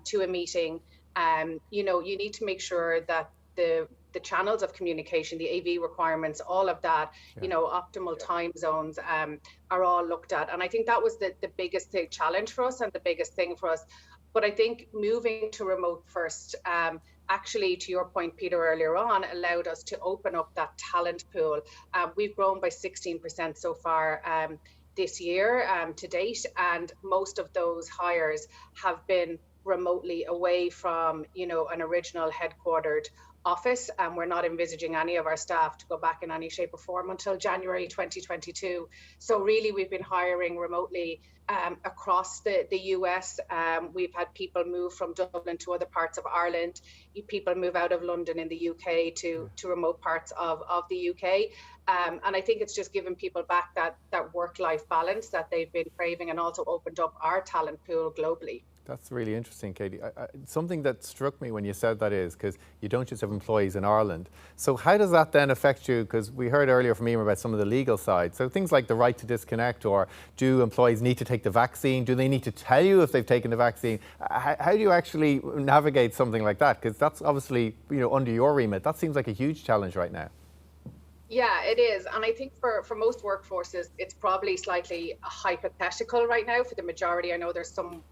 to a meeting, you know, you need to make sure that the channels of communication, the AV requirements, all of that, you know, optimal time zones are all looked at. And I think that was the biggest challenge for us and the biggest thing for us. But I think moving to remote first, actually, to your point, Peter, earlier on, allowed us to open up that talent pool. We've grown by 16% so far this year to date, and most of those hires have been remotely away from, you know, an original headquartered office, and we're not envisaging any of our staff to go back in any shape or form until January 2022. So really, we've been hiring remotely across the US. We've had people move from Dublin to other parts of Ireland. People move out of London in the UK to remote parts of the UK. And I think it's just given people back that work-life balance that they've been craving, and also opened up our talent pool globally. That's really interesting, Katie. Something that struck me when you said that is, because you don't just have employees in Ireland. So how does that then affect you? Because we heard earlier from EMER about some of the legal side. So things like the right to disconnect, or do employees need to take the vaccine? Do they need to tell you if they've taken the vaccine? How do you actually navigate something like that? Because that's obviously, you know, under your remit. That seems like a huge challenge right now. Yeah, it is. And I think for most workforces, it's probably slightly hypothetical right now. For the majority, I know there's some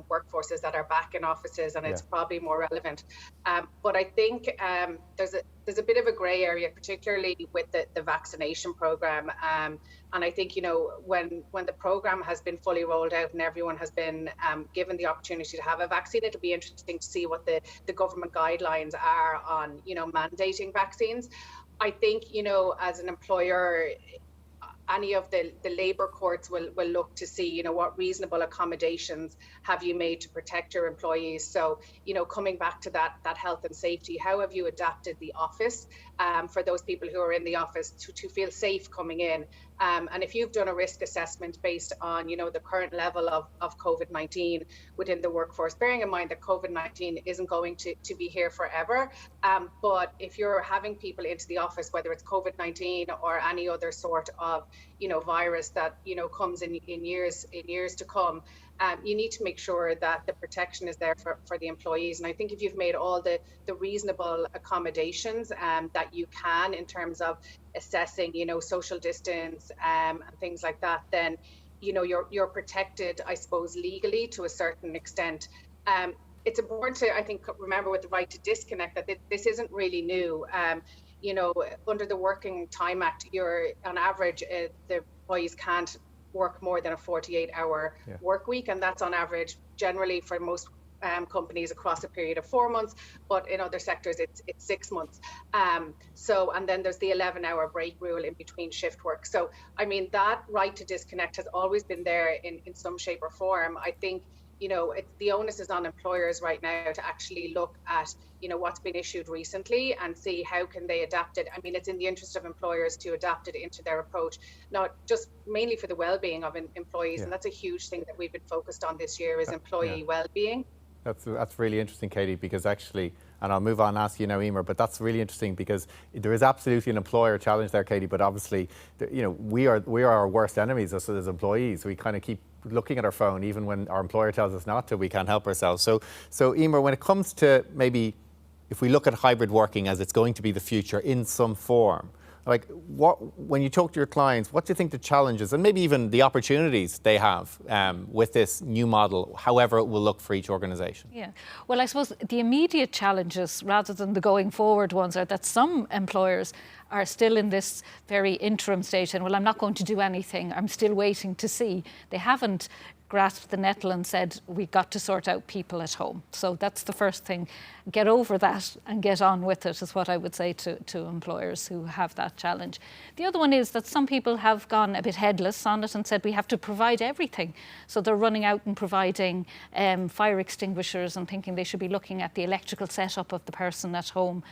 workforces that are back in offices, and it's probably more relevant. But I think there's a bit of a grey area, particularly with the vaccination program. And I think, you know, when the program has been fully rolled out and everyone has been given the opportunity to have a vaccine, it'll be interesting to see what the government guidelines are on, you know, mandating vaccines. I think, you know, as an employer, any of the labour courts will look to see, you know, what reasonable accommodations have you made to protect your employees. So, you know, coming back to that health and safety, how have you adapted the office for those people who are in the office to feel safe coming in? And if you've done a risk assessment based on, you know, the current level of COVID-19 within the workforce, bearing in mind that COVID-19 isn't going to be here forever. But if you're having people into the office, whether it's COVID-19 or any other sort of, you know, virus that, you know, comes in years to come, you need to make sure that the protection is there for the employees. And I think if you've made all the reasonable accommodations that you can in terms of assessing, you know, social distance and things like that, then, you know, you're protected, I suppose, legally to a certain extent. It's important to, I think, remember with the right to disconnect that this isn't really new. You know, under the Working Time Act, you're on average, the employees can't work more than a 48-hour work week, and that's on average generally for most companies across a period of 4 months, but in other sectors it's 6 months. So, and then there's the 11-hour break rule in between shift work. So, I mean, that right to disconnect has always been there in some shape or form. I think, you know, the onus is on employers right now to actually look at, you know, what's been issued recently and see how can they adapt it. I mean, it's in the interest of employers to adapt it into their approach, not just mainly for the well-being of employees. And that's a huge thing that we've been focused on this year is employee well-being. That's really interesting, Katie, because actually, and I'll move on and ask you now, EMER, but that's really interesting because there is absolutely an employer challenge there, Katie, but obviously, you know, we are our worst enemies as employees. We kind of keep looking at our phone, even when our employer tells us not to, we can't help ourselves. So EMER, when it comes to maybe, if we look at hybrid working as it's going to be the future in some form, like when you talk to your clients, what do you think the challenges and maybe even the opportunities they have with this new model, however it will look for each organisation? Yeah, well, I suppose the immediate challenges rather than the going forward ones are that some employers are still in this very interim stage and, well, I'm not going to do anything, I'm still waiting to see. They haven't grasped the nettle and said, we've got to sort out people at home. So that's the first thing. Get over that and get on with it is what I would say to employers who have that challenge. The other one is that some people have gone a bit headless on it and said we have to provide everything. So they're running out and providing fire extinguishers and thinking they should be looking at the electrical setup of the person at home,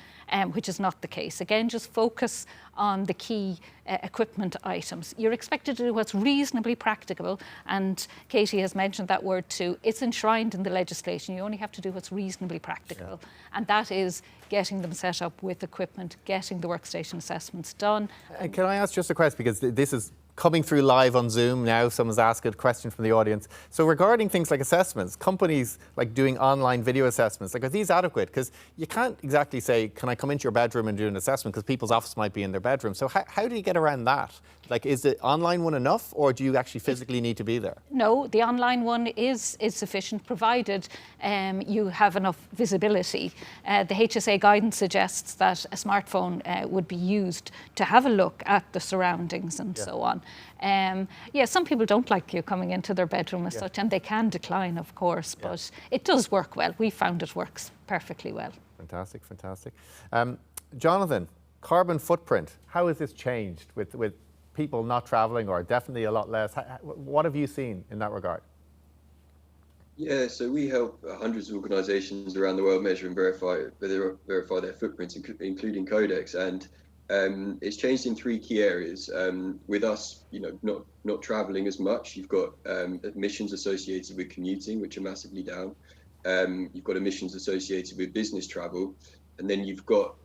which is not the case. Again, just focus on the key equipment items. You're expected to do what's reasonably practicable, and Katie has mentioned that word too. It's enshrined in the legislation. You only have to do what's reasonably practical, and that is getting them set up with equipment, getting the workstation assessments done. And can I ask just a question, because this is coming through live on Zoom now, someone's asked a question from the audience. So regarding things like assessments, companies like doing online video assessments, like, are these adequate? Because you can't exactly say, can I come into your bedroom and do an assessment, because people's office might be in their bedroom. So how do you get around that? Like, is the online one enough, or do you actually physically need to be there? No, the online one is sufficient, provided you have enough visibility. The HSA guidance suggests that a smartphone would be used to have a look at the surroundings and so on. Some people don't like you coming into their bedroom as such, and they can decline, of course, but it does work well. We found it works perfectly well. Fantastic, fantastic. Jonathan, carbon footprint, how has this changed with people not travelling, or definitely a lot less? What have you seen in that regard? Yeah, so we help hundreds of organisations around the world measure and verify their footprints, including Codex. And It's changed in three key areas. With us, not traveling as much, you've got emissions associated with commuting, which are massively down. You've got emissions associated with business travel, and then you've got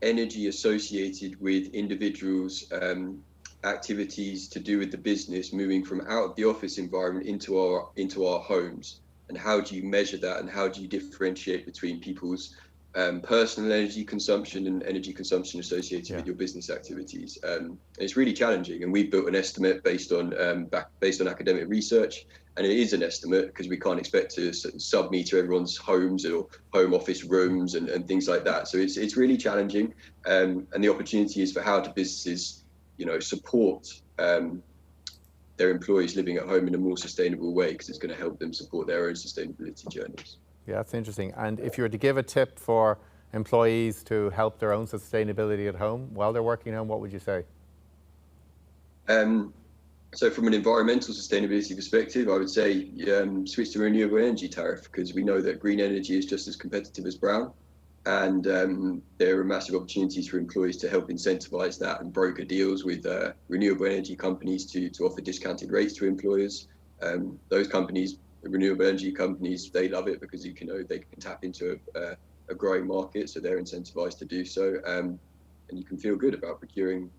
energy associated with individuals' activities to do with the business moving from out of the office environment into our homes. And how do you measure that, and how do you differentiate between people's personal energy consumption and energy consumption associated with your business activities? It's really challenging, and we've built an estimate based on academic research, and it is an estimate because we can't expect to sub-meter everyone's homes or home office rooms and things like that. So it's really challenging, and the opportunity is for how do businesses support their employees living at home in a more sustainable way, because it's going to help them support their own sustainability journeys. Yeah, that's interesting. And if you were to give a tip for employees to help their own sustainability at home while they're working home, what would you say? So from an environmental sustainability perspective, I would say switch to a renewable energy tariff, because we know that green energy is just as competitive as brown. And there are massive opportunities for employees to help incentivize that and broker deals with renewable energy companies to offer discounted rates to employers. Those companies, the renewable energy companies, they love it because they can tap into a growing market, so they're incentivized to do so. And you can feel good about procuring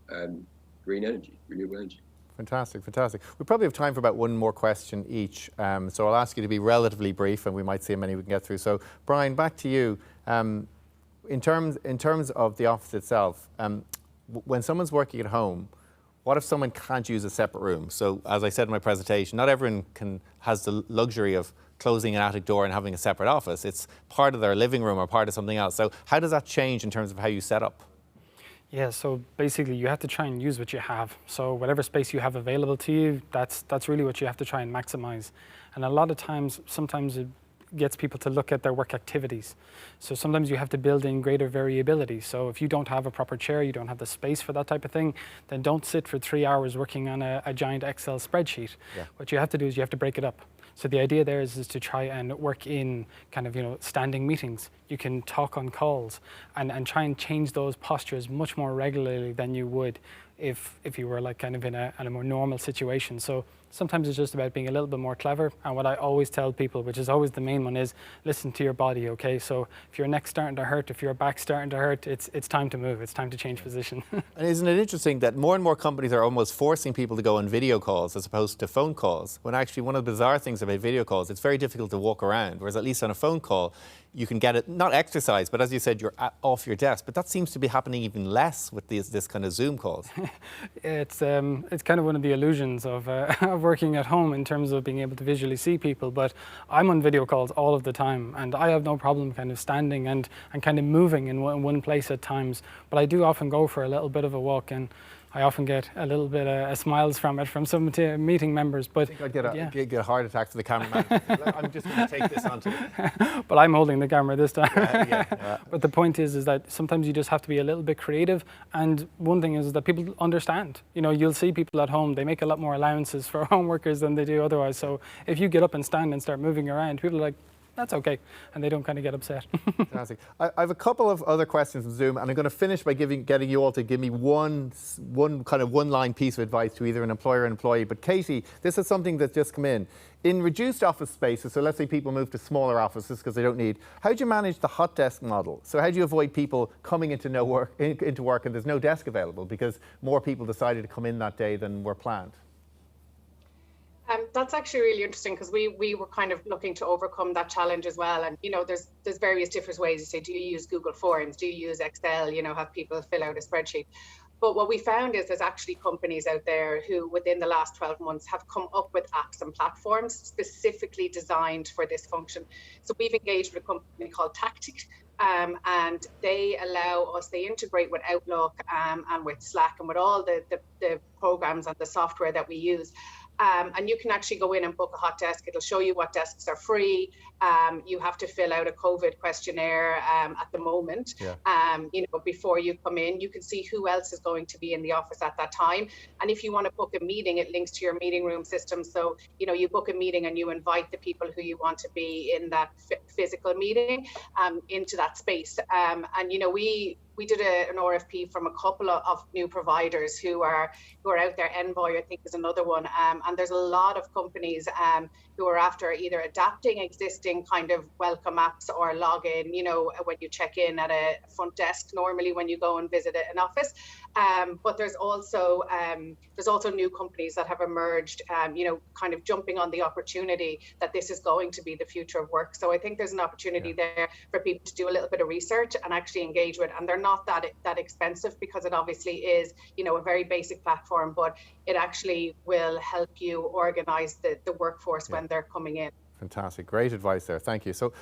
green energy, renewable energy. Fantastic, fantastic. We probably have time for about one more question each. So I'll ask you to be relatively brief, and we might see how many we can get through. So Brian, back to you. In terms of the office itself, when someone's working at home, what if someone can't use a separate room? So as I said in my presentation, not everyone has the luxury of closing an attic door and having a separate office. It's part of their living room or part of something else. So how does that change in terms of how you set up? Yeah, so basically you have to try and use what you have. So whatever space you have available to you, that's really what you have to try and maximize. And a lot of times, sometimes it gets people to look at their work activities. So sometimes you have to build in greater variability. So if you don't have a proper chair, you don't have the space for that type of thing, then don't sit for 3 hours working on a giant Excel spreadsheet. Yeah. What you have to do is you have to break it up. So the idea there is to try and work in kind of, standing meetings. You can talk on calls and try and change those postures much more regularly than you would if you were like kind of in a more normal situation. So sometimes it's just about being a little bit more clever. And what I always tell people, which is always the main one, is listen to your body, okay? So if your neck's starting to hurt, if your back's starting to hurt, it's time to move. It's time to change position. And isn't it interesting that more and more companies are almost forcing people to go on video calls as opposed to phone calls, when actually one of the bizarre things about video calls, it's very difficult to walk around, whereas at least on a phone call, you can get it, not exercise, but as you said, you're off your desk. But that seems to be happening even less with this kind of Zoom calls. It's kind of one of the illusions of working at home in terms of being able to visually see people. But I'm on video calls all of the time, and I have no problem kind of standing and kind of moving in one place at times. But I do often go for a little bit of a walk, and I often get a little bit of smiles from it from some meeting members. But I think I'd get a heart attack for the cameraman. I'm just going to take this onto it. But I'm holding the camera this time. But the point is that sometimes you just have to be a little bit creative. And one thing is that people understand. You'll see people at home, they make a lot more allowances for home workers than they do otherwise. So if you get up and stand and start moving around, people are like, that's okay, and they don't kind of get upset. Fantastic. I have a couple of other questions from Zoom, and I'm going to finish by getting you all to give me one one-line piece of advice to either an employer or an employee. But Katie, this is something that's just come in. In reduced office spaces, so let's say people move to smaller offices because they don't need, how do you manage the hot desk model? So how do you avoid people coming into work and there's no desk available because more people decided to come in that day than were planned? That's actually really interesting, because we were kind of looking to overcome that challenge as well. And there's various different ways to say, do you use Google Forms? Do you use Excel? Have people fill out a spreadsheet? But what we found is there's actually companies out there who within the last 12 months have come up with apps and platforms specifically designed for this function. So we've engaged with a company called Tactic, and they integrate with Outlook and with Slack and with all the programs and the software that we use. And you can actually go in and book a hot desk. It'll show you what desks are free. You have to fill out a COVID questionnaire at the moment. Before you come in, you can see who else is going to be in the office at that time. And if you want to book a meeting, it links to your meeting room system. So, you book a meeting and you invite the people who you want to be in that physical meeting into that space. And, we did an RFP from a couple of new providers who are out there. Envoy, I think, is another one, and there's a lot of companies who are after either adapting existing kind of welcome apps or login, you know, when you check in at a front desk normally when you go and visit an office. But there's also new companies that have emerged, you know, kind of jumping on the opportunity that this is going to be the future of work. So I think there's an opportunity there for people to do a little bit of research and actually engage with, and they're not that expensive, because it obviously is, you know, a very basic platform, but it actually will help you organize the workforce when they're coming in. Fantastic, great advice there, thank you. So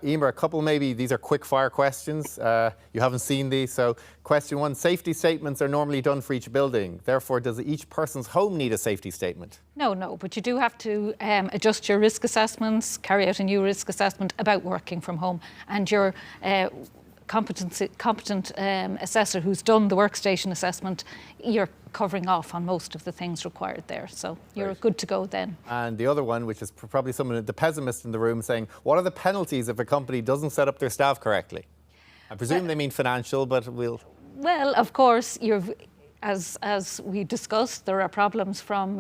EMER, a couple maybe, these are quick fire questions. You haven't seen these, so question one, safety statements are normally done for each building. Therefore, does each person's home need a safety statement? No, but you do have to adjust your risk assessments, carry out a new risk assessment about working from home, and your competent assessor who's done the workstation assessment, you're covering off on most of the things required there. So you're good to go then. And the other one, which is probably someone, the pessimist in the room, saying, what are the penalties if a company doesn't set up their staff correctly? I presume they mean financial, but we'll... Well, of course, as we discussed, there are problems from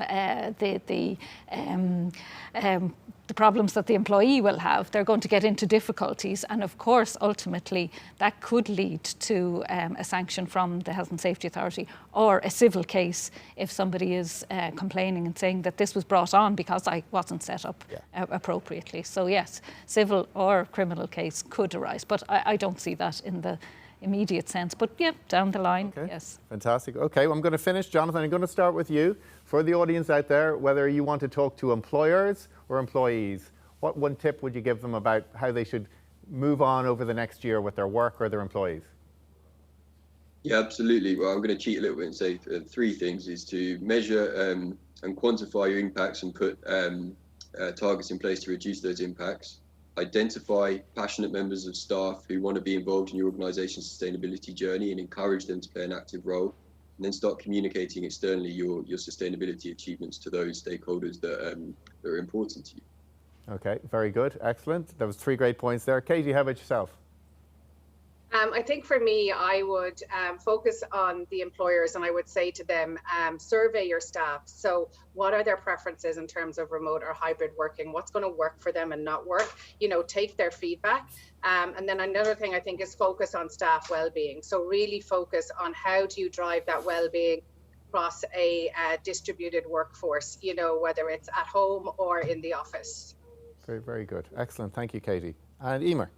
the problems that the employee will have. They're going to get into difficulties, and of course, ultimately, that could lead to a sanction from the Health and Safety Authority, or a civil case if somebody is complaining and saying that this was brought on because I wasn't set up appropriately. So yes, civil or criminal case could arise, but I don't see that in the immediate sense, but yeah, down the line, yes. Fantastic. Okay, well, I'm going to finish. Jonathan, I'm going to start with you. For the audience out there, whether you want to talk to employers or employees, what one tip would you give them about how they should move on over the next year with their work or their employees? Yeah, absolutely. Well, I'm going to cheat a little bit and say three things: is to measure and quantify your impacts and put targets in place to reduce those impacts. Identify passionate members of staff who want to be involved in your organisation's sustainability journey and encourage them to play an active role. And then start communicating externally your sustainability achievements to those stakeholders that are important to you. Okay, very good, excellent. That was three great points there. Katie, how about yourself? I think for me, I would focus on the employers, and I would say to them, survey your staff. So what are their preferences in terms of remote or hybrid working? What's going to work for them and not work? You know, take their feedback. And then another thing I think is focus on staff well-being. So really focus on how do you drive that well-being across a distributed workforce, you know, whether it's at home or in the office. Very, very good. Excellent. Thank you, Katie. And EMER?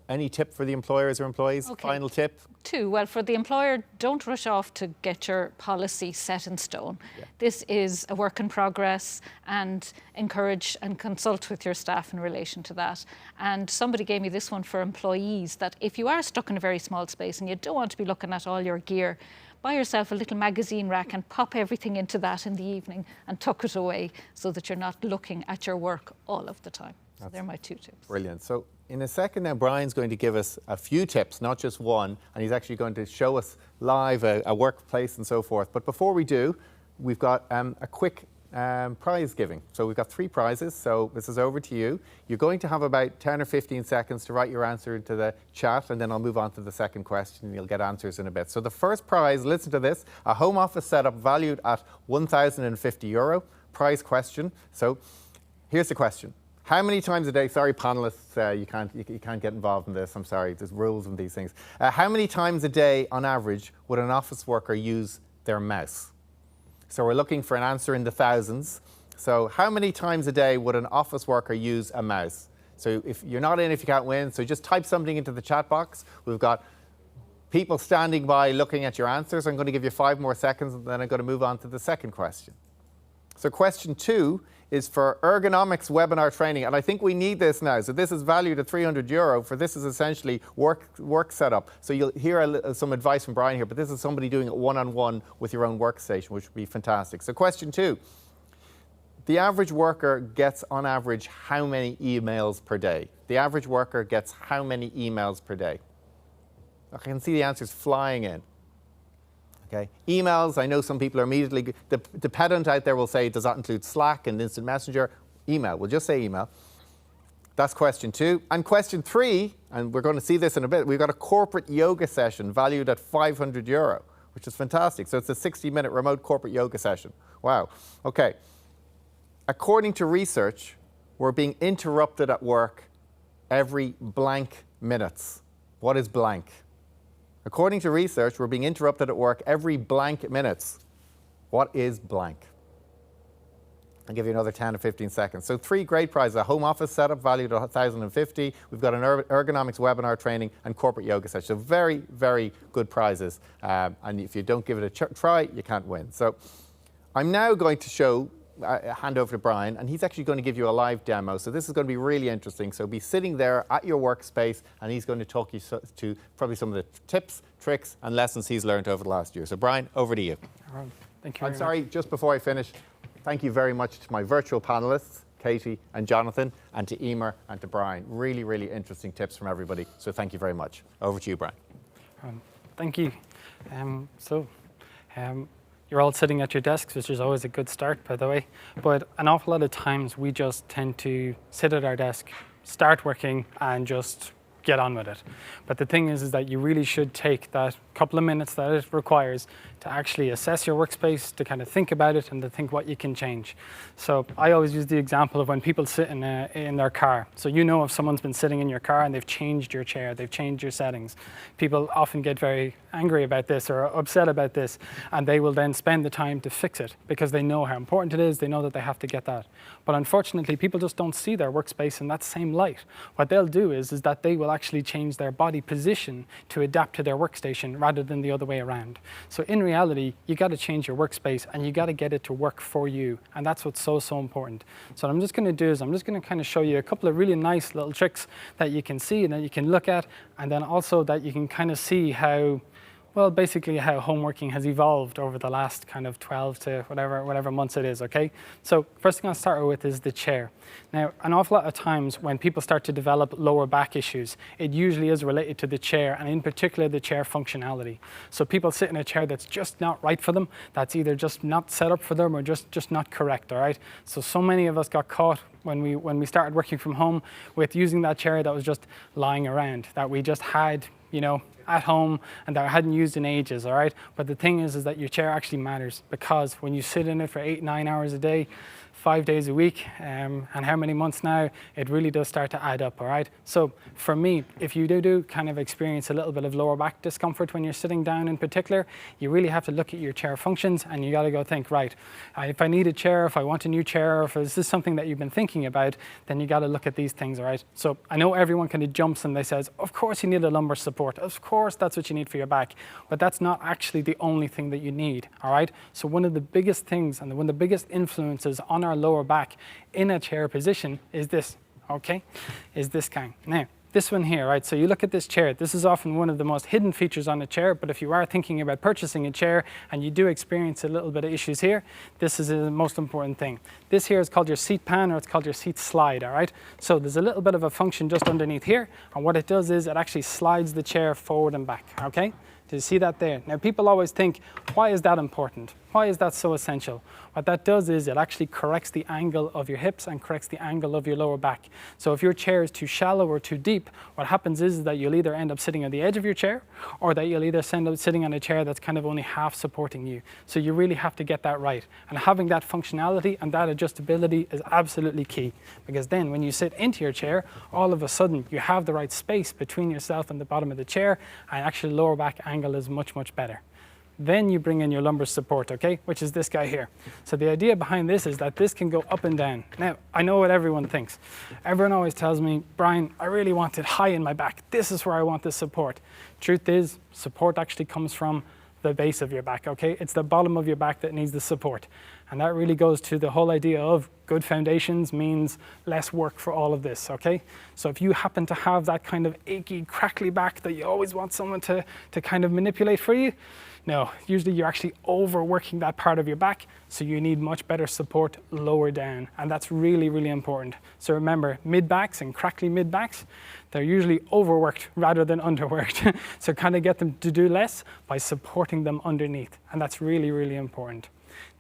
Any tip for the employers or employees? Okay. Final tip? Well, for the employer, don't rush off to get your policy set in stone. Yeah. This is a work in progress, and encourage and consult with your staff in relation to that. And somebody gave me this one for employees, that if you are stuck in a very small space and you don't want to be looking at all your gear, buy yourself a little magazine rack and pop everything into that in the evening and tuck it away so that you're not looking at your work all of the time. So they're my two tips. Brilliant. So in a second now, Brian's going to give us a few tips, not just one, and he's actually going to show us live a workplace and so forth. But before we do, we've got a quick prize giving. So we've got three prizes, so this is over to you. You're going to have about 10 or 15 seconds to write your answer into the chat, and then I'll move on to the second question and you'll get answers in a bit. So the first prize, listen to this, a home office setup valued at €1,050. Prize question. So here's the question. How many times a day, sorry panelists, you can't get involved in this, I'm sorry, there's rules and these things. How many times a day on average would an office worker use their mouse? So we're looking for an answer in the thousands. So how many times a day would an office worker use a mouse? So if you're not in, if you can't win, so just type something into the chat box. We've got people standing by looking at your answers. I'm going to give you 5 more seconds and then I'm going to move on to the second question. So question 2 is for ergonomics webinar training, and I think we need this now. So this is valued at €300 for this is essentially work setup. So you'll hear some advice from Brian here, but this is somebody doing it one-on-one with your own workstation, which would be fantastic. So question 2, the average worker gets on average how many emails per day? The average worker gets how many emails per day? I can see the answers flying in. Okay. Emails, I know some people are immediately, the pedant out there will say, does that include Slack and Instant Messenger? Email, we'll just say email. That's question 2. And question 3, and we're going to see this in a bit, we've got a corporate yoga session valued at €500, which is fantastic. So it's a 60-minute remote corporate yoga session. Wow. Okay. According to research, we're being interrupted at work every blank minutes. What is blank? According to research, we're being interrupted at work every blank minutes. What is blank? I'll give you another 10 to 15 seconds. So 3 great prizes: a home office setup valued at $1,050. We've got an ergonomics webinar training and corporate yoga session. So very, very good prizes. And if you don't give it a try, you can't win. So I'm now going to hand over to Brian, and he's actually going to give you a live demo. So this is going to be really interesting. So be sitting there at your workspace, and he's going to talk you to probably some of the tips, tricks, and lessons he's learned over the last year. So Brian, over to you. All right. Thank you. I'm sorry, just before I finish, thank you very much to my virtual panelists, Katie and Jonathan, and to EMER and to Brian. Really, really interesting tips from everybody. So thank you very much. Over to you, Brian. Thank you. You're all sitting at your desks, which is always a good start, by the way. But an awful lot of times we just tend to sit at our desk, start working, and just get on with it. But the thing is that you really should take that couple of minutes that it requires to actually assess your workspace, to kind of think about it and to think what you can change. So I always use the example of when people sit in their car. So you know if someone's been sitting in your car and they've changed your chair, they've changed your settings. People often get very angry about this or upset about this, and they will then spend the time to fix it because they know how important it is, they know that they have to get that. But unfortunately, people just don't see their workspace in that same light. What they'll do is that they will actually change their body position to adapt to their workstation rather than the other way around. So in reality, you got to change your workspace and you got to get it to work for you. And that's what's so, so important. So what I'm just going to do is I'm just going to kind of show you a couple of really nice little tricks that you can see and that you can look at, and then also that you can kind of see how, well, basically how home working has evolved over the last kind of 12 to whatever months it is, okay? So first thing I'll start with is the chair. Now, an awful lot of times when people start to develop lower back issues, it usually is related to the chair, and in particular the chair functionality. So people sit in a chair that's just not right for them, that's either just not set up for them or just not correct, all right? So many of us got caught when we started working from home with using that chair that was just lying around, that we just had, you know, at home and that I hadn't used in ages, all right? But the thing is that your chair actually matters, because when you sit in it for 8-9 hours a day, 5 days a week, and how many months now, it really does start to add up, all right? So for me, if you do kind of experience a little bit of lower back discomfort when you're sitting down in particular, you really have to look at your chair functions and you got to go think, right, if I need a chair, if I want a new chair, or if is this something that you've been thinking about, then you got to look at these things, all right? So I know everyone kind of jumps and they says, of course you need a lumbar support, of course that's what you need for your back, but that's not actually the only thing that you need, all right? So one of the biggest things and one of the biggest influences on our lower back in a chair position is this, okay? Is this kind. Now, this one here, right? So you look at this chair, this is often one of the most hidden features on a chair, but if you are thinking about purchasing a chair and you do experience a little bit of issues here, this is the most important thing. This here is called your seat pan, or it's called your seat slide, all right? So there's a little bit of a function just underneath here, and what it does is it actually slides the chair forward and back, okay? Do you see that there? Now people always think, why is that important? Why is that so essential? What that does is it actually corrects the angle of your hips and corrects the angle of your lower back. So if your chair is too shallow or too deep, what happens is that you'll either end up sitting on the edge of your chair, or that you'll either end up sitting on a chair that's kind of only half supporting you. So you really have to get that right. And having that functionality and that adjustability is absolutely key, because then when you sit into your chair, all of a sudden you have the right space between yourself and the bottom of the chair, and actually lower back angle is much, much better. Then you bring in your lumbar support, okay, which is this guy here. So the idea behind this is that this can go up and down. Now, I know what everyone thinks. Everyone always tells me, Brian, I really want it high in my back. This is where I want this support. Truth is, support actually comes from the base of your back, okay? It's the bottom of your back that needs the support. And that really goes to the whole idea of good foundations means less work for all of this, okay? So if you happen to have that kind of achy, crackly back that you always want someone to kind of manipulate for you, no, usually you're actually overworking that part of your back, so you need much better support lower down, and that's really, really important. So remember, mid-backs and crackly mid-backs, they're usually overworked rather than underworked. So kind of get them to do less by supporting them underneath, and that's really, really important.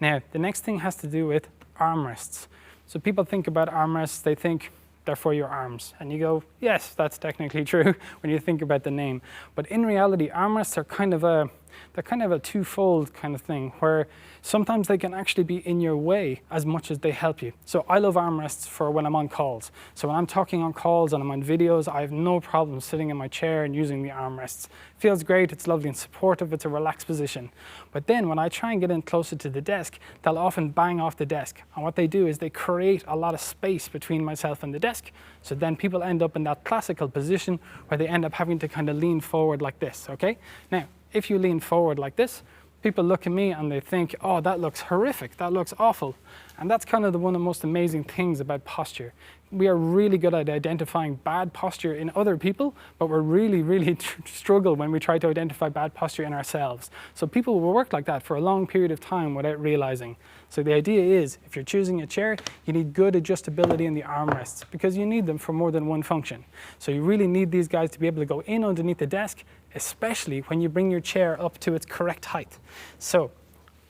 Now, the next thing has to do with armrests. So people think about armrests, they think, therefore your arms. And you go, yes, that's technically true when you think about the name. But in reality, armrests are kind of a twofold kind of thing, where sometimes they can actually be in your way as much as they help you. So I love armrests for when I'm on calls. So when I'm talking on calls and I'm on videos, I have no problem sitting in my chair and using the armrests. Feels great, it's lovely and supportive, it's a relaxed position. But then when I try and get in closer to the desk, they'll often bang off the desk. And what they do is they create a lot of space between myself and the desk. So then people end up in that classical position where they end up having to kind of lean forward like this, okay? Now, if you lean forward like this, people look at me and they think, oh, that looks horrific, that looks awful. And that's kind of one of the most amazing things about posture. We are really good at identifying bad posture in other people, but we're really struggle when we try to identify bad posture in ourselves. So people will work like that for a long period of time without realizing. So the idea is, if you're choosing a chair, you need good adjustability in the armrests because you need them for more than one function. So you really need these guys to be able to go in underneath the desk, especially when you bring your chair up to its correct height. So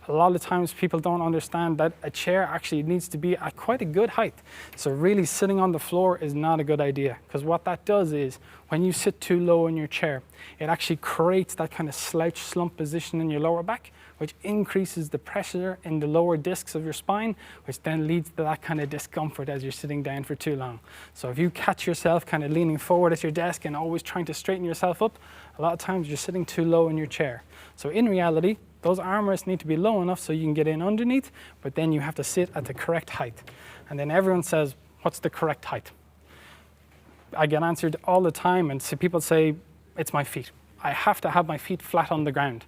a lot of times people don't understand that a chair actually needs to be at quite a good height. So really sitting on the floor is not a good idea, because what that does is when you sit too low in your chair, it actually creates that kind of slouch slump position in your lower back, which increases the pressure in the lower discs of your spine, which then leads to that kind of discomfort as you're sitting down for too long. So if you catch yourself kind of leaning forward at your desk and always trying to straighten yourself up, a lot of times you're sitting too low in your chair. So in reality, those armrests need to be low enough so you can get in underneath, but then you have to sit at the correct height. And then everyone says, what's the correct height? I get answered all the time, and so people say, it's my feet. I have to have my feet flat on the ground.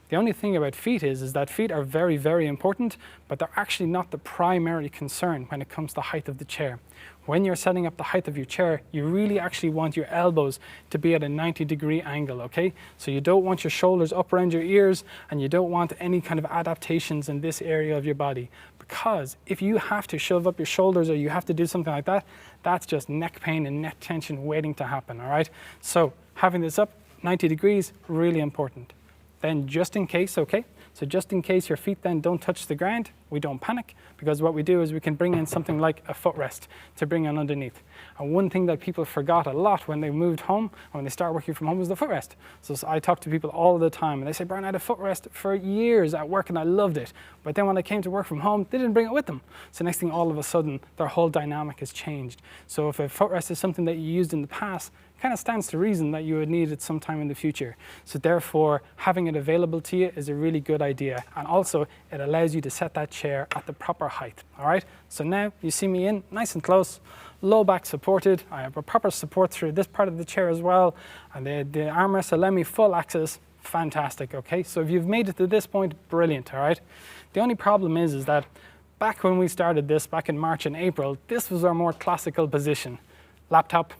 The only thing about feet is that feet are very important, but they're actually not the primary concern when it comes to the height of the chair. When you're setting up the height of your chair, you really actually want your elbows to be at a 90-degree angle, okay? So you don't want your shoulders up around your ears, and you don't want any kind of adaptations in this area of your body. Because if you have to shove up your shoulders or you have to do something like that, that's just neck pain and neck tension waiting to happen, all right? So having this up 90 degrees, really important. Then just in case, okay? So just in case your feet then don't touch the ground, we don't panic, because what we do is we can bring in something like a footrest to bring in underneath. And one thing that people forgot a lot when they moved home, or when they start working from home, was the footrest. So I talk to people all the time and they say, Brian, I had a footrest for years at work and I loved it. But then when I came to work from home, they didn't bring it with them. So next thing, all of a sudden, their whole dynamic has changed. So if a footrest is something that you used in the past, kind of stands to reason that you would need it sometime in the future. So therefore, having it available to you is a really good idea. And also, it allows you to set that chair at the proper height, all right? So now you see me in, nice and close, low back supported. I have a proper support through this part of the chair as well. And the armrests allow me full access. Fantastic, okay? So if you've made it to this point, brilliant, all right? The only problem is that back when we started this, back in March and April, this was our more classical position. Laptop,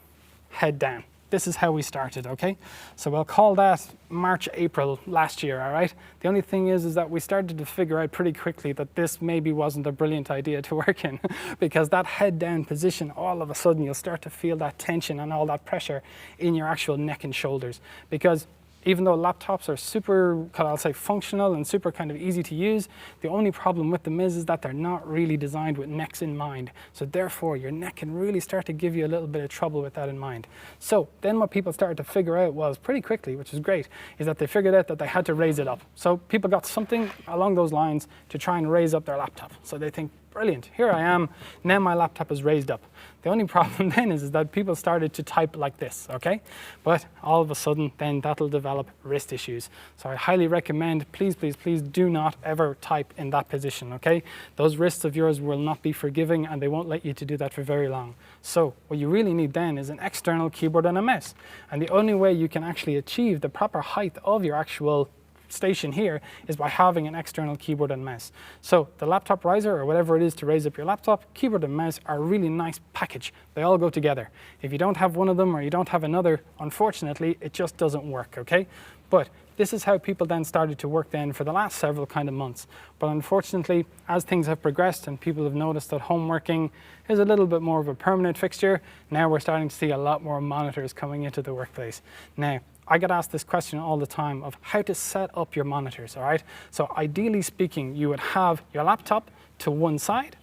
head down. This is how we started, okay? So we'll call that March, April last year, all right? The only thing is that we started to figure out pretty quickly that this maybe wasn't a brilliant idea to work in because that head down position, all of a sudden you'll start to feel that tension and all that pressure in your actual neck and shoulders, because even though laptops are super, I'll say, functional and super kind of easy to use, the only problem with them is that they're not really designed with necks in mind. So therefore, your neck can really start to give you a little bit of trouble with that in mind. So then what people started to figure out was pretty quickly, which is great, is that they figured out that they had to raise it up. So people got something along those lines to try and raise up their laptop. So they think, brilliant, here I am, now my laptop is raised up. The only problem then is that people started to type like this, okay? But all of a sudden, then that'll develop wrist issues. So I highly recommend, please do not ever type in that position, okay? Those wrists of yours will not be forgiving and they won't let you to do that for very long. So what you really need then is an external keyboard and a mouse. And the only way you can actually achieve the proper height of your actual station here is by having an external keyboard and mouse. So the laptop riser, or whatever it is to raise up your laptop, keyboard and mouse are a really nice package. They all go together. If you don't have one of them or you don't have another, unfortunately, it just doesn't work, okay? But this is how people then started to work then for the last several kind of months. But unfortunately, as things have progressed and people have noticed that home working is a little bit more of a permanent fixture, now we're starting to see a lot more monitors coming into the workplace. Now, I get asked this question all the time of how to set up your monitors, all right? So ideally speaking, you would have your laptop to one side,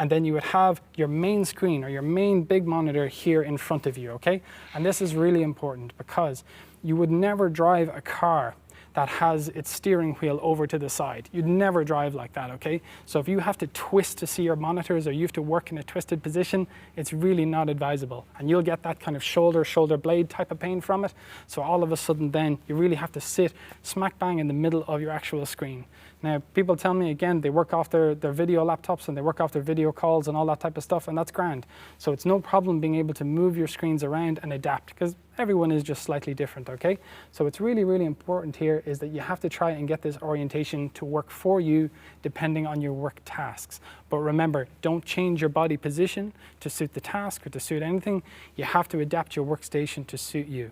and then you would have your main screen or your main big monitor here in front of you, okay? And this is really important because you would never drive a car that has its steering wheel over to the side. You'd never drive like that, okay? So if you have to twist to see your monitors or you have to work in a twisted position, it's really not advisable. And you'll get that kind of shoulder blade type of pain from it. So all of a sudden then you really have to sit smack bang in the middle of your actual screen. Now, people tell me, again, they work off their video laptops and they work off their video calls and all that type of stuff, and that's grand. So it's no problem being able to move your screens around and adapt, because everyone is just slightly different, okay? So it's really, really important here is that you have to try and get this orientation to work for you depending on your work tasks. But remember, don't change your body position to suit the task or to suit anything. You have to adapt your workstation to suit you.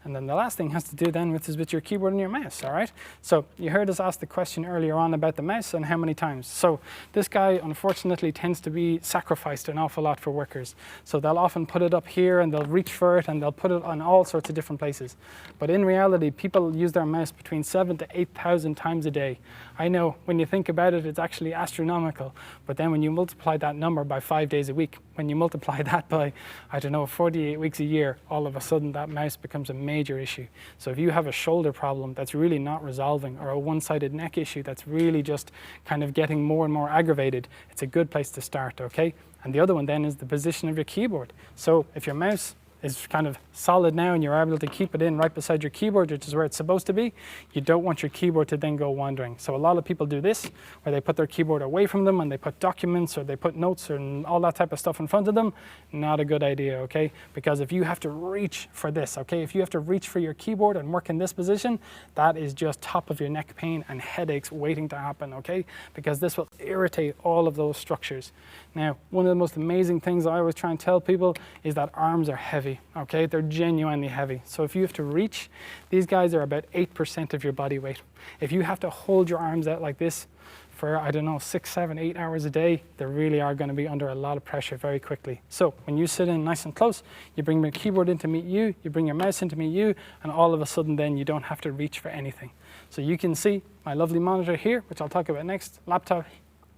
And then the last thing has to do then with your keyboard and your mouse, all right? So you heard us ask the question earlier on about the mouse and how many times. So this guy, unfortunately, tends to be sacrificed an awful lot for workers. So they'll often put it up here and they'll reach for it and they'll put it on all sorts of different places. But in reality, people use their mouse between 7,000 to 8,000 times a day. I know when you think about it, it's actually astronomical. But then when you multiply that number by 5 days a week, when you multiply that by, I don't know, 48 weeks a year, all of a sudden that mouse becomes a major issue. So if you have a shoulder problem that's really not resolving, or a one-sided neck issue that's really just kind of getting more and more aggravated, it's a good place to start, okay? And the other one then is the position of your keyboard. So if your mouse is kind of solid now and you're able to keep it in right beside your keyboard, which is where it's supposed to be, you don't want your keyboard to then go wandering. So a lot of people do this, where they put their keyboard away from them and they put documents or they put notes and all that type of stuff in front of them. Not a good idea, okay? Because if you have to reach for this, okay, if you have to reach for your keyboard and work in this position, that is just top of your neck pain and headaches waiting to happen, okay? Because this will irritate all of those structures. Now, one of the most amazing things I always try and tell people is that arms are heavy. Okay, they're genuinely heavy. So if you have to reach, these guys are about 8% of your body weight. If you have to hold your arms out like this for, I don't know, 6, 7, 8 hours a day, they really are going to be under a lot of pressure very quickly. So when you sit in nice and close, you bring your keyboard in to meet you, you bring your mouse in to meet you, and all of a sudden then you don't have to reach for anything. So you can see my lovely monitor here, which I'll talk about next, laptop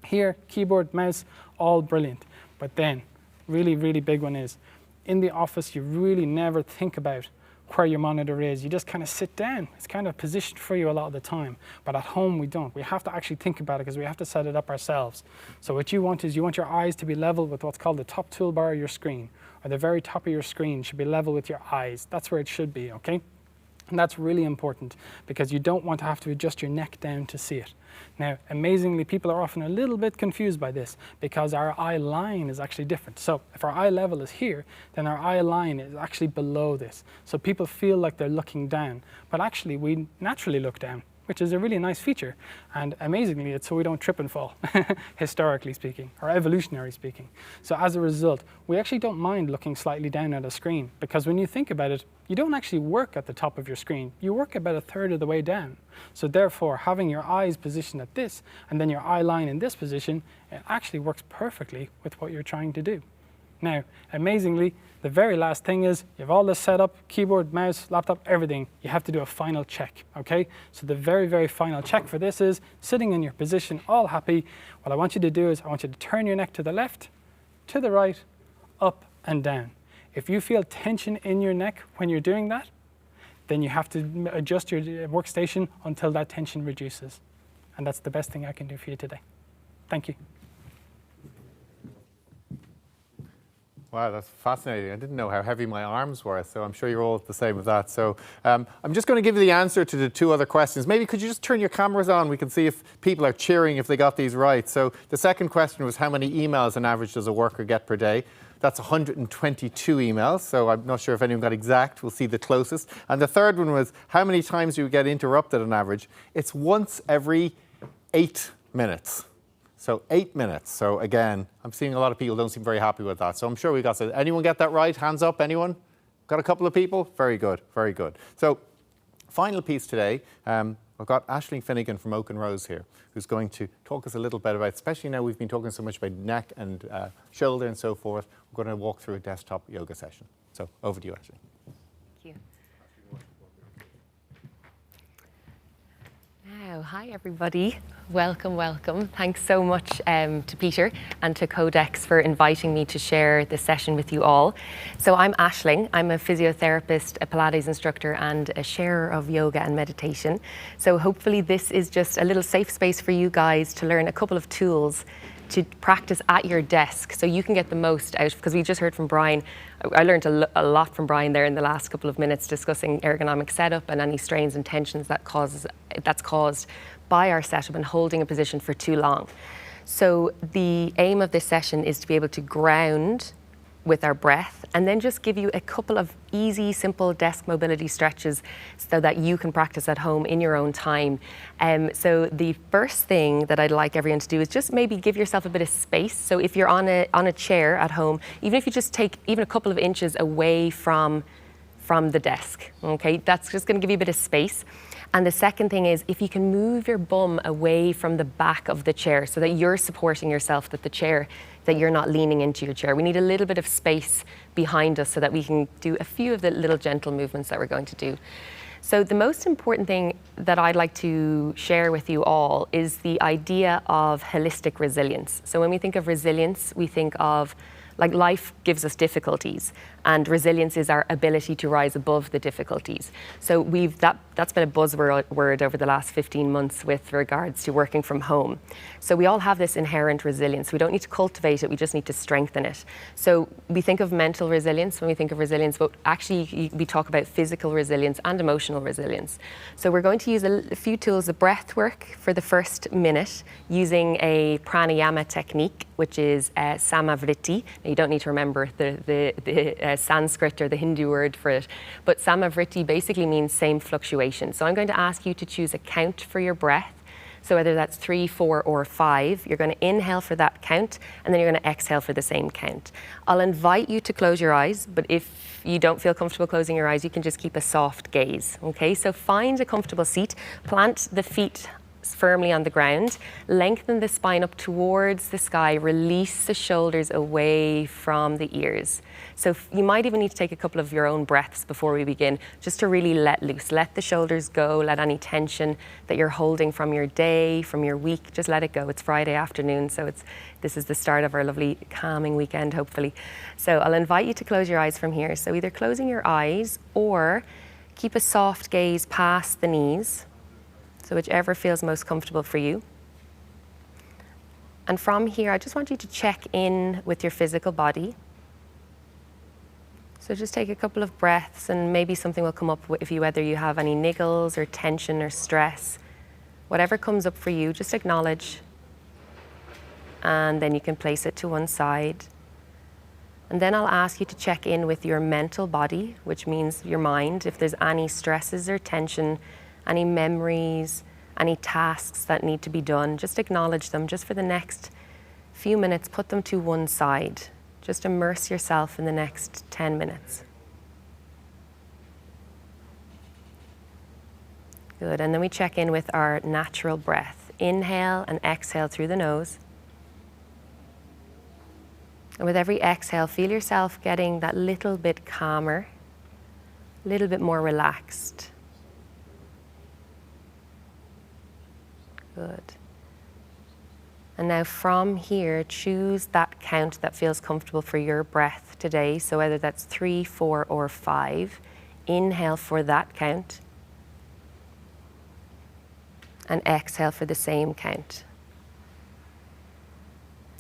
here, keyboard, mouse, all brilliant. But then, really, really big one is, in the office, you really never think about where your monitor is. You just kind of sit down. It's kind of positioned for you a lot of the time. But at home, we don't. We have to actually think about it because we have to set it up ourselves. So what you want is you want your eyes to be level with what's called the top toolbar of your screen, or the very top of your screen should be level with your eyes. That's where it should be, okay? And that's really important because you don't want to have to adjust your neck down to see it. Now, amazingly, people are often a little bit confused by this because our eye line is actually different. So if our eye level is here, then our eye line is actually below this. So people feel like they're looking down, but actually we naturally look down, which is a really nice feature. And amazingly, it's so we don't trip and fall, historically speaking, or evolutionary speaking. So as a result, we actually don't mind looking slightly down at a screen, because when you think about it, you don't actually work at the top of your screen. You work about a third of the way down. So therefore, having your eyes positioned at this, and then your eye line in this position, it actually works perfectly with what you're trying to do. Now, amazingly, the very last thing is you have all this set up, keyboard, mouse, laptop, everything. You have to do a final check, okay? So the very, very final check for this is sitting in your position, all happy. What I want you to do is I want you to turn your neck to the left, to the right, up and down. If you feel tension in your neck when you're doing that, then you have to adjust your workstation until that tension reduces. And that's the best thing I can do for you today. Thank you. Wow, that's fascinating. I didn't know how heavy my arms were, so I'm sure you're all the same with that. So I'm just going to give you the answer to the two other questions. Maybe could you just turn your cameras on? We can see if people are cheering if they got these right. So the second question was, how many emails on average does a worker get per day? That's 122 emails, so I'm not sure if anyone got exact. We'll see the closest. And the third one was, how many times do you get interrupted on average? It's once every 8 minutes. So 8 minutes. So again, I'm seeing a lot of people don't seem very happy with that. So I'm sure we got, anyone get that right? Hands up, anyone? Got a couple of people? Very good, very good. So final piece today, I've got Aisling Finnegan from Oak and Rose here, who's going to talk us a little bit about, especially now we've been talking so much about neck and shoulder and so forth, we're going to walk through a desktop yoga session. So over to you, Aisling. Thank you. So hi everybody, welcome, welcome. Thanks so much to Peter and to Codex for inviting me to share this session with you all. So I'm Aisling, I'm a physiotherapist, a Pilates instructor and a sharer of yoga and meditation. So hopefully this is just a little safe space for you guys to learn a couple of tools to practice at your desk so you can get the most out, because we just heard from Brian. I learned a lot from Brian there in the last couple of minutes discussing ergonomic setup and any strains and tensions that's caused by our setup and holding a position for too long. So the aim of this session is to be able to ground with our breath and then just give you a couple of easy, simple desk mobility stretches so that you can practice at home in your own time. So the first thing that I'd like everyone to do is just maybe give yourself a bit of space. So if you're on a chair at home, even if you just take even a couple of inches away from the desk, okay, that's just going to give you a bit of space. And the second thing is if you can move your bum away from the back of the chair so that you're supporting yourself, that you're not leaning into your chair. We need a little bit of space behind us so that we can do a few of the little gentle movements that we're going to do. So the most important thing that I'd like to share with you all is the idea of holistic resilience. So when we think of resilience, we think of like life gives us difficulties and resilience is our ability to rise above the difficulties. So that's been a buzzword over the last 15 months with regards to working from home. So we all have this inherent resilience. We don't need to cultivate it, we just need to strengthen it. So we think of mental resilience when we think of resilience, but actually we talk about physical resilience and emotional resilience. So we're going to use a few tools of breath work for the first minute using a pranayama technique, which is samavriti. Now, you don't need to remember the Sanskrit or the Hindu word for it, but samavriti basically means same fluctuation. So I'm going to ask you to choose a count for your breath. So whether that's 3, 4, or 5, you're going to inhale for that count, and then you're going to exhale for the same count. I'll invite you to close your eyes, but if you don't feel comfortable closing your eyes, you can just keep a soft gaze, okay? So find a comfortable seat, plant the feet firmly on the ground, lengthen the spine up towards the sky, release the shoulders away from the ears. So you might even need to take a couple of your own breaths before we begin, just to really let loose. Let the shoulders go, let any tension that you're holding from your day, from your week, just let it go. It's Friday afternoon, so this is the start of our lovely calming weekend, hopefully. So I'll invite you to close your eyes from here. So either closing your eyes or keep a soft gaze past the knees. So whichever feels most comfortable for you. And from here, I just want you to check in with your physical body. So just take a couple of breaths and maybe something will come up if whether you have any niggles or tension or stress. Whatever comes up for you, just acknowledge. And then you can place it to one side. And then I'll ask you to check in with your mental body, which means your mind. If there's any stresses or tension, any memories, any tasks that need to be done, just acknowledge them. Just for the next few minutes, put them to one side. Just immerse yourself in the next 10 minutes. Good, and then we check in with our natural breath. Inhale and exhale through the nose. And with every exhale, feel yourself getting that little bit calmer, a little bit more relaxed. Good. And now from here, choose that count that feels comfortable for your breath today. So whether that's 3, 4, or 5, inhale for that count. And exhale for the same count.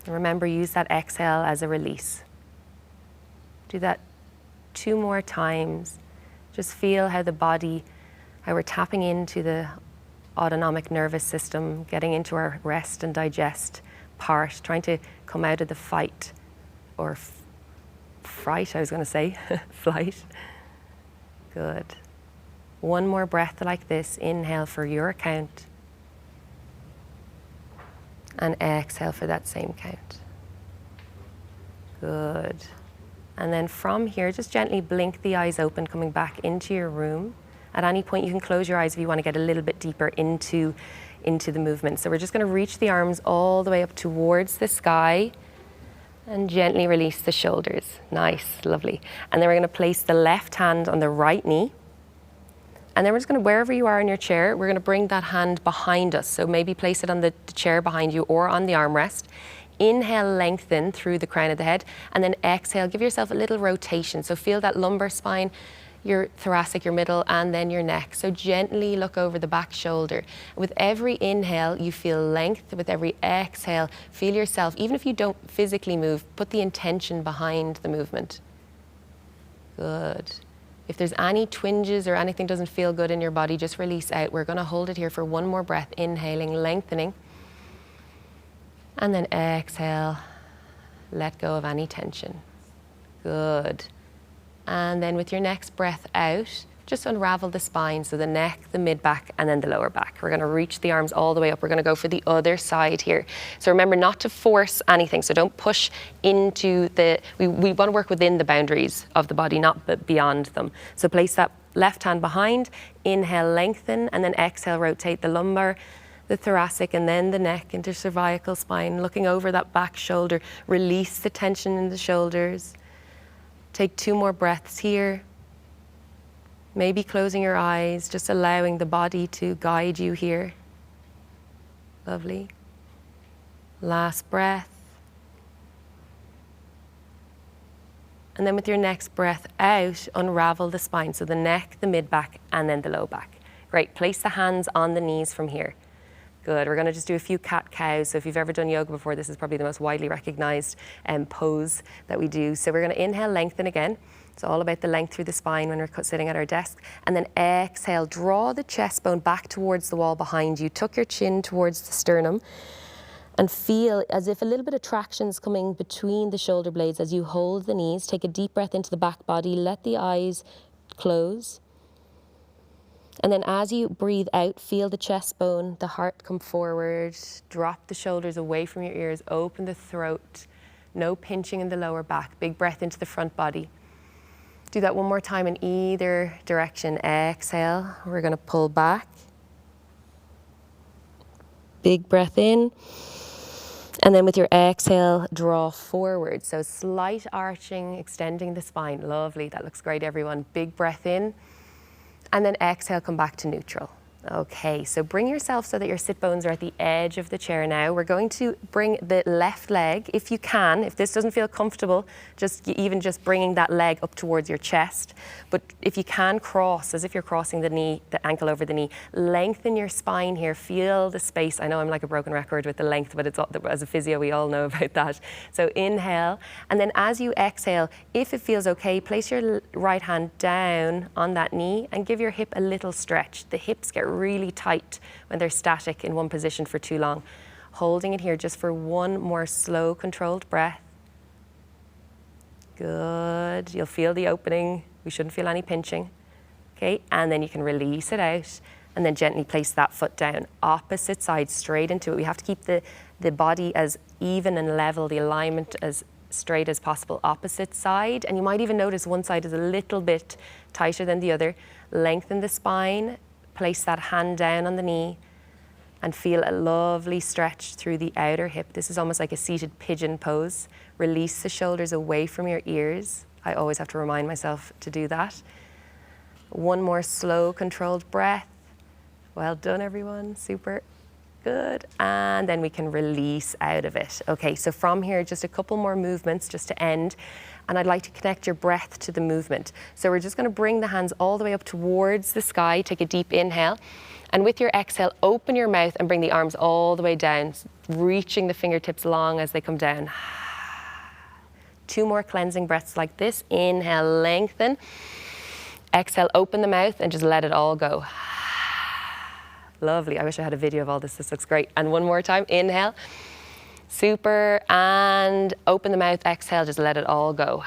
And remember, use that exhale as a release. Do that 2 more times. Just feel how the body, how we're tapping into the autonomic nervous system, getting into our rest and digest part, trying to come out of the fight or fright, I was going to say, flight. Good. One more breath like this. Inhale for your count. And exhale for that same count. Good. And then from here, just gently blink the eyes open, coming back into your room. At any point, you can close your eyes if you want to get a little bit deeper into the movement. So we're just going to reach the arms all the way up towards the sky and gently release the shoulders. Nice, lovely. And then we're going to place the left hand on the right knee And then we're just going to, wherever you are in your chair, we're going to bring that hand behind us. So maybe place it on the chair behind you or on the armrest. Inhale, lengthen through the crown of the head, and then exhale, give yourself a little rotation. So feel that lumbar spine, your thoracic, your middle, and then your neck. So gently look over the back shoulder. With every inhale, you feel length. With every exhale, feel yourself, even if you don't physically move, put the intention behind the movement. Good. If there's any twinges or anything doesn't feel good in your body, just release out. We're going to hold it here for one more breath, inhaling, lengthening. And then exhale, let go of any tension. Good. And then with your next breath out, just unravel the spine, so the neck, the mid-back, and then the lower back. We're going to reach the arms all the way up. We're going to go for the other side here. So remember not to force anything, so don't push into the, we want to work within the boundaries of the body, not beyond them. So place that left hand behind, inhale, lengthen, and then exhale, rotate the lumbar, the thoracic, and then the neck into cervical spine, looking over that back shoulder. Release the tension in the shoulders. Take 2 more breaths here. Maybe closing your eyes, just allowing the body to guide you here. Lovely. Last breath. And then with your next breath out, unravel the spine. So the neck, the mid-back, and then the low back. Great, place the hands on the knees from here. Good, we're gonna just do a few cat-cows. So if you've ever done yoga before, this is probably the most widely recognized pose that we do. So we're gonna inhale, lengthen again. It's all about the length through the spine when we're sitting at our desk. And then exhale, draw the chest bone back towards the wall behind you. Tuck your chin towards the sternum. And feel as if a little bit of traction is coming between the shoulder blades as you hold the knees. Take a deep breath into the back body. Let the eyes close. And then as you breathe out, feel the chest bone, the heart come forward. Drop the shoulders away from your ears. Open the throat. No pinching in the lower back. Big breath into the front body. Do that one more time in either direction. Exhale. We're going to pull back. Big breath in. And then with your exhale, draw forward. So slight arching, extending the spine. Lovely. That looks great, everyone. Big breath in. And then exhale, come back to neutral. Okay, so bring yourself so that your sit bones are at the edge of the chair now. We're going to bring the left leg, if you can. If this doesn't feel comfortable, even just bringing that leg up towards your chest. But if you can, cross, as if you're crossing the knee, the ankle over the knee. Lengthen your spine here, feel the space. I know I'm like a broken record with the length, but it's, as a physio, we all know about that. So inhale, and then as you exhale, if it feels okay, place your right hand down on that knee and give your hip a little stretch. The hips get really tight when they're static in one position for too long. Holding it here just for one more slow, controlled breath. Good. You'll feel the opening. We shouldn't feel any pinching. Okay, and then you can release it out and then gently place that foot down. Opposite side, straight into it. We have to keep the body as even and level, the alignment as straight as possible. Opposite side, and you might even notice one side is a little bit tighter than the other. Lengthen the spine. Place that hand down on the knee and feel a lovely stretch through the outer hip. This is almost like a seated pigeon pose. Release the shoulders away from your ears. I always have to remind myself to do that. One more slow, controlled breath. Well done, everyone. Super. Good. And then we can release out of it. Okay, so from here, just a couple more movements just to end. And I'd like to connect your breath to the movement. So we're just going to bring the hands all the way up towards the sky. Take a deep inhale. And with your exhale, open your mouth and bring the arms all the way down, reaching the fingertips long as they come down. 2 more cleansing breaths like this. Inhale, lengthen. Exhale, open the mouth and just let it all go. Lovely. I wish I had a video of all this. This looks great. And one more time. Inhale. Super, and open the mouth, exhale, just let it all go.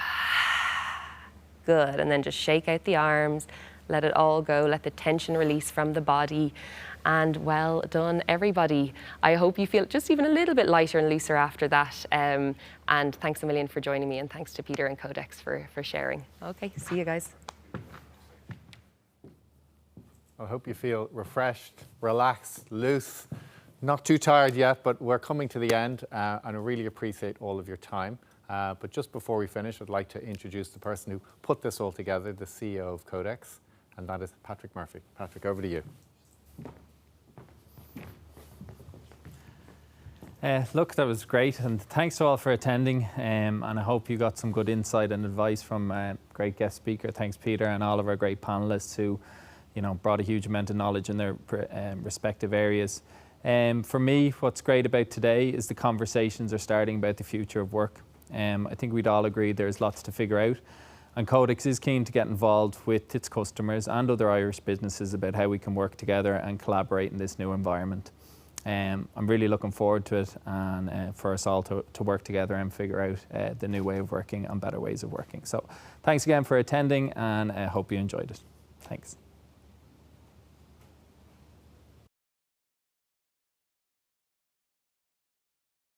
Good, and then just shake out the arms, let it all go, let the tension release from the body, and well done, everybody. I hope you feel just even a little bit lighter and looser after that, and thanks a million for joining me, and thanks to Peter and Codex for sharing. Okay, see you guys. I hope you feel refreshed, relaxed, loose. Not too tired yet, but we're coming to the end, and I really appreciate all of your time. But just before we finish, I'd like to introduce the person who put this all together, the CEO of Codex, and that is Patrick Murphy. Patrick, over to you. Look, that was great, and thanks to all for attending, and I hope you got some good insight and advice from a great guest speaker. Thanks, Peter, and all of our great panellists who, brought a huge amount of knowledge in their respective areas. For me, what's great about today is the conversations are starting about the future of work. I think we'd all agree there's lots to figure out, and Codex is keen to get involved with its customers and other Irish businesses about how we can work together and collaborate in this new environment. I'm really looking forward to it, and for us all to work together and figure out the new way of working and better ways of working. So thanks again for attending, and I hope you enjoyed it. Thanks.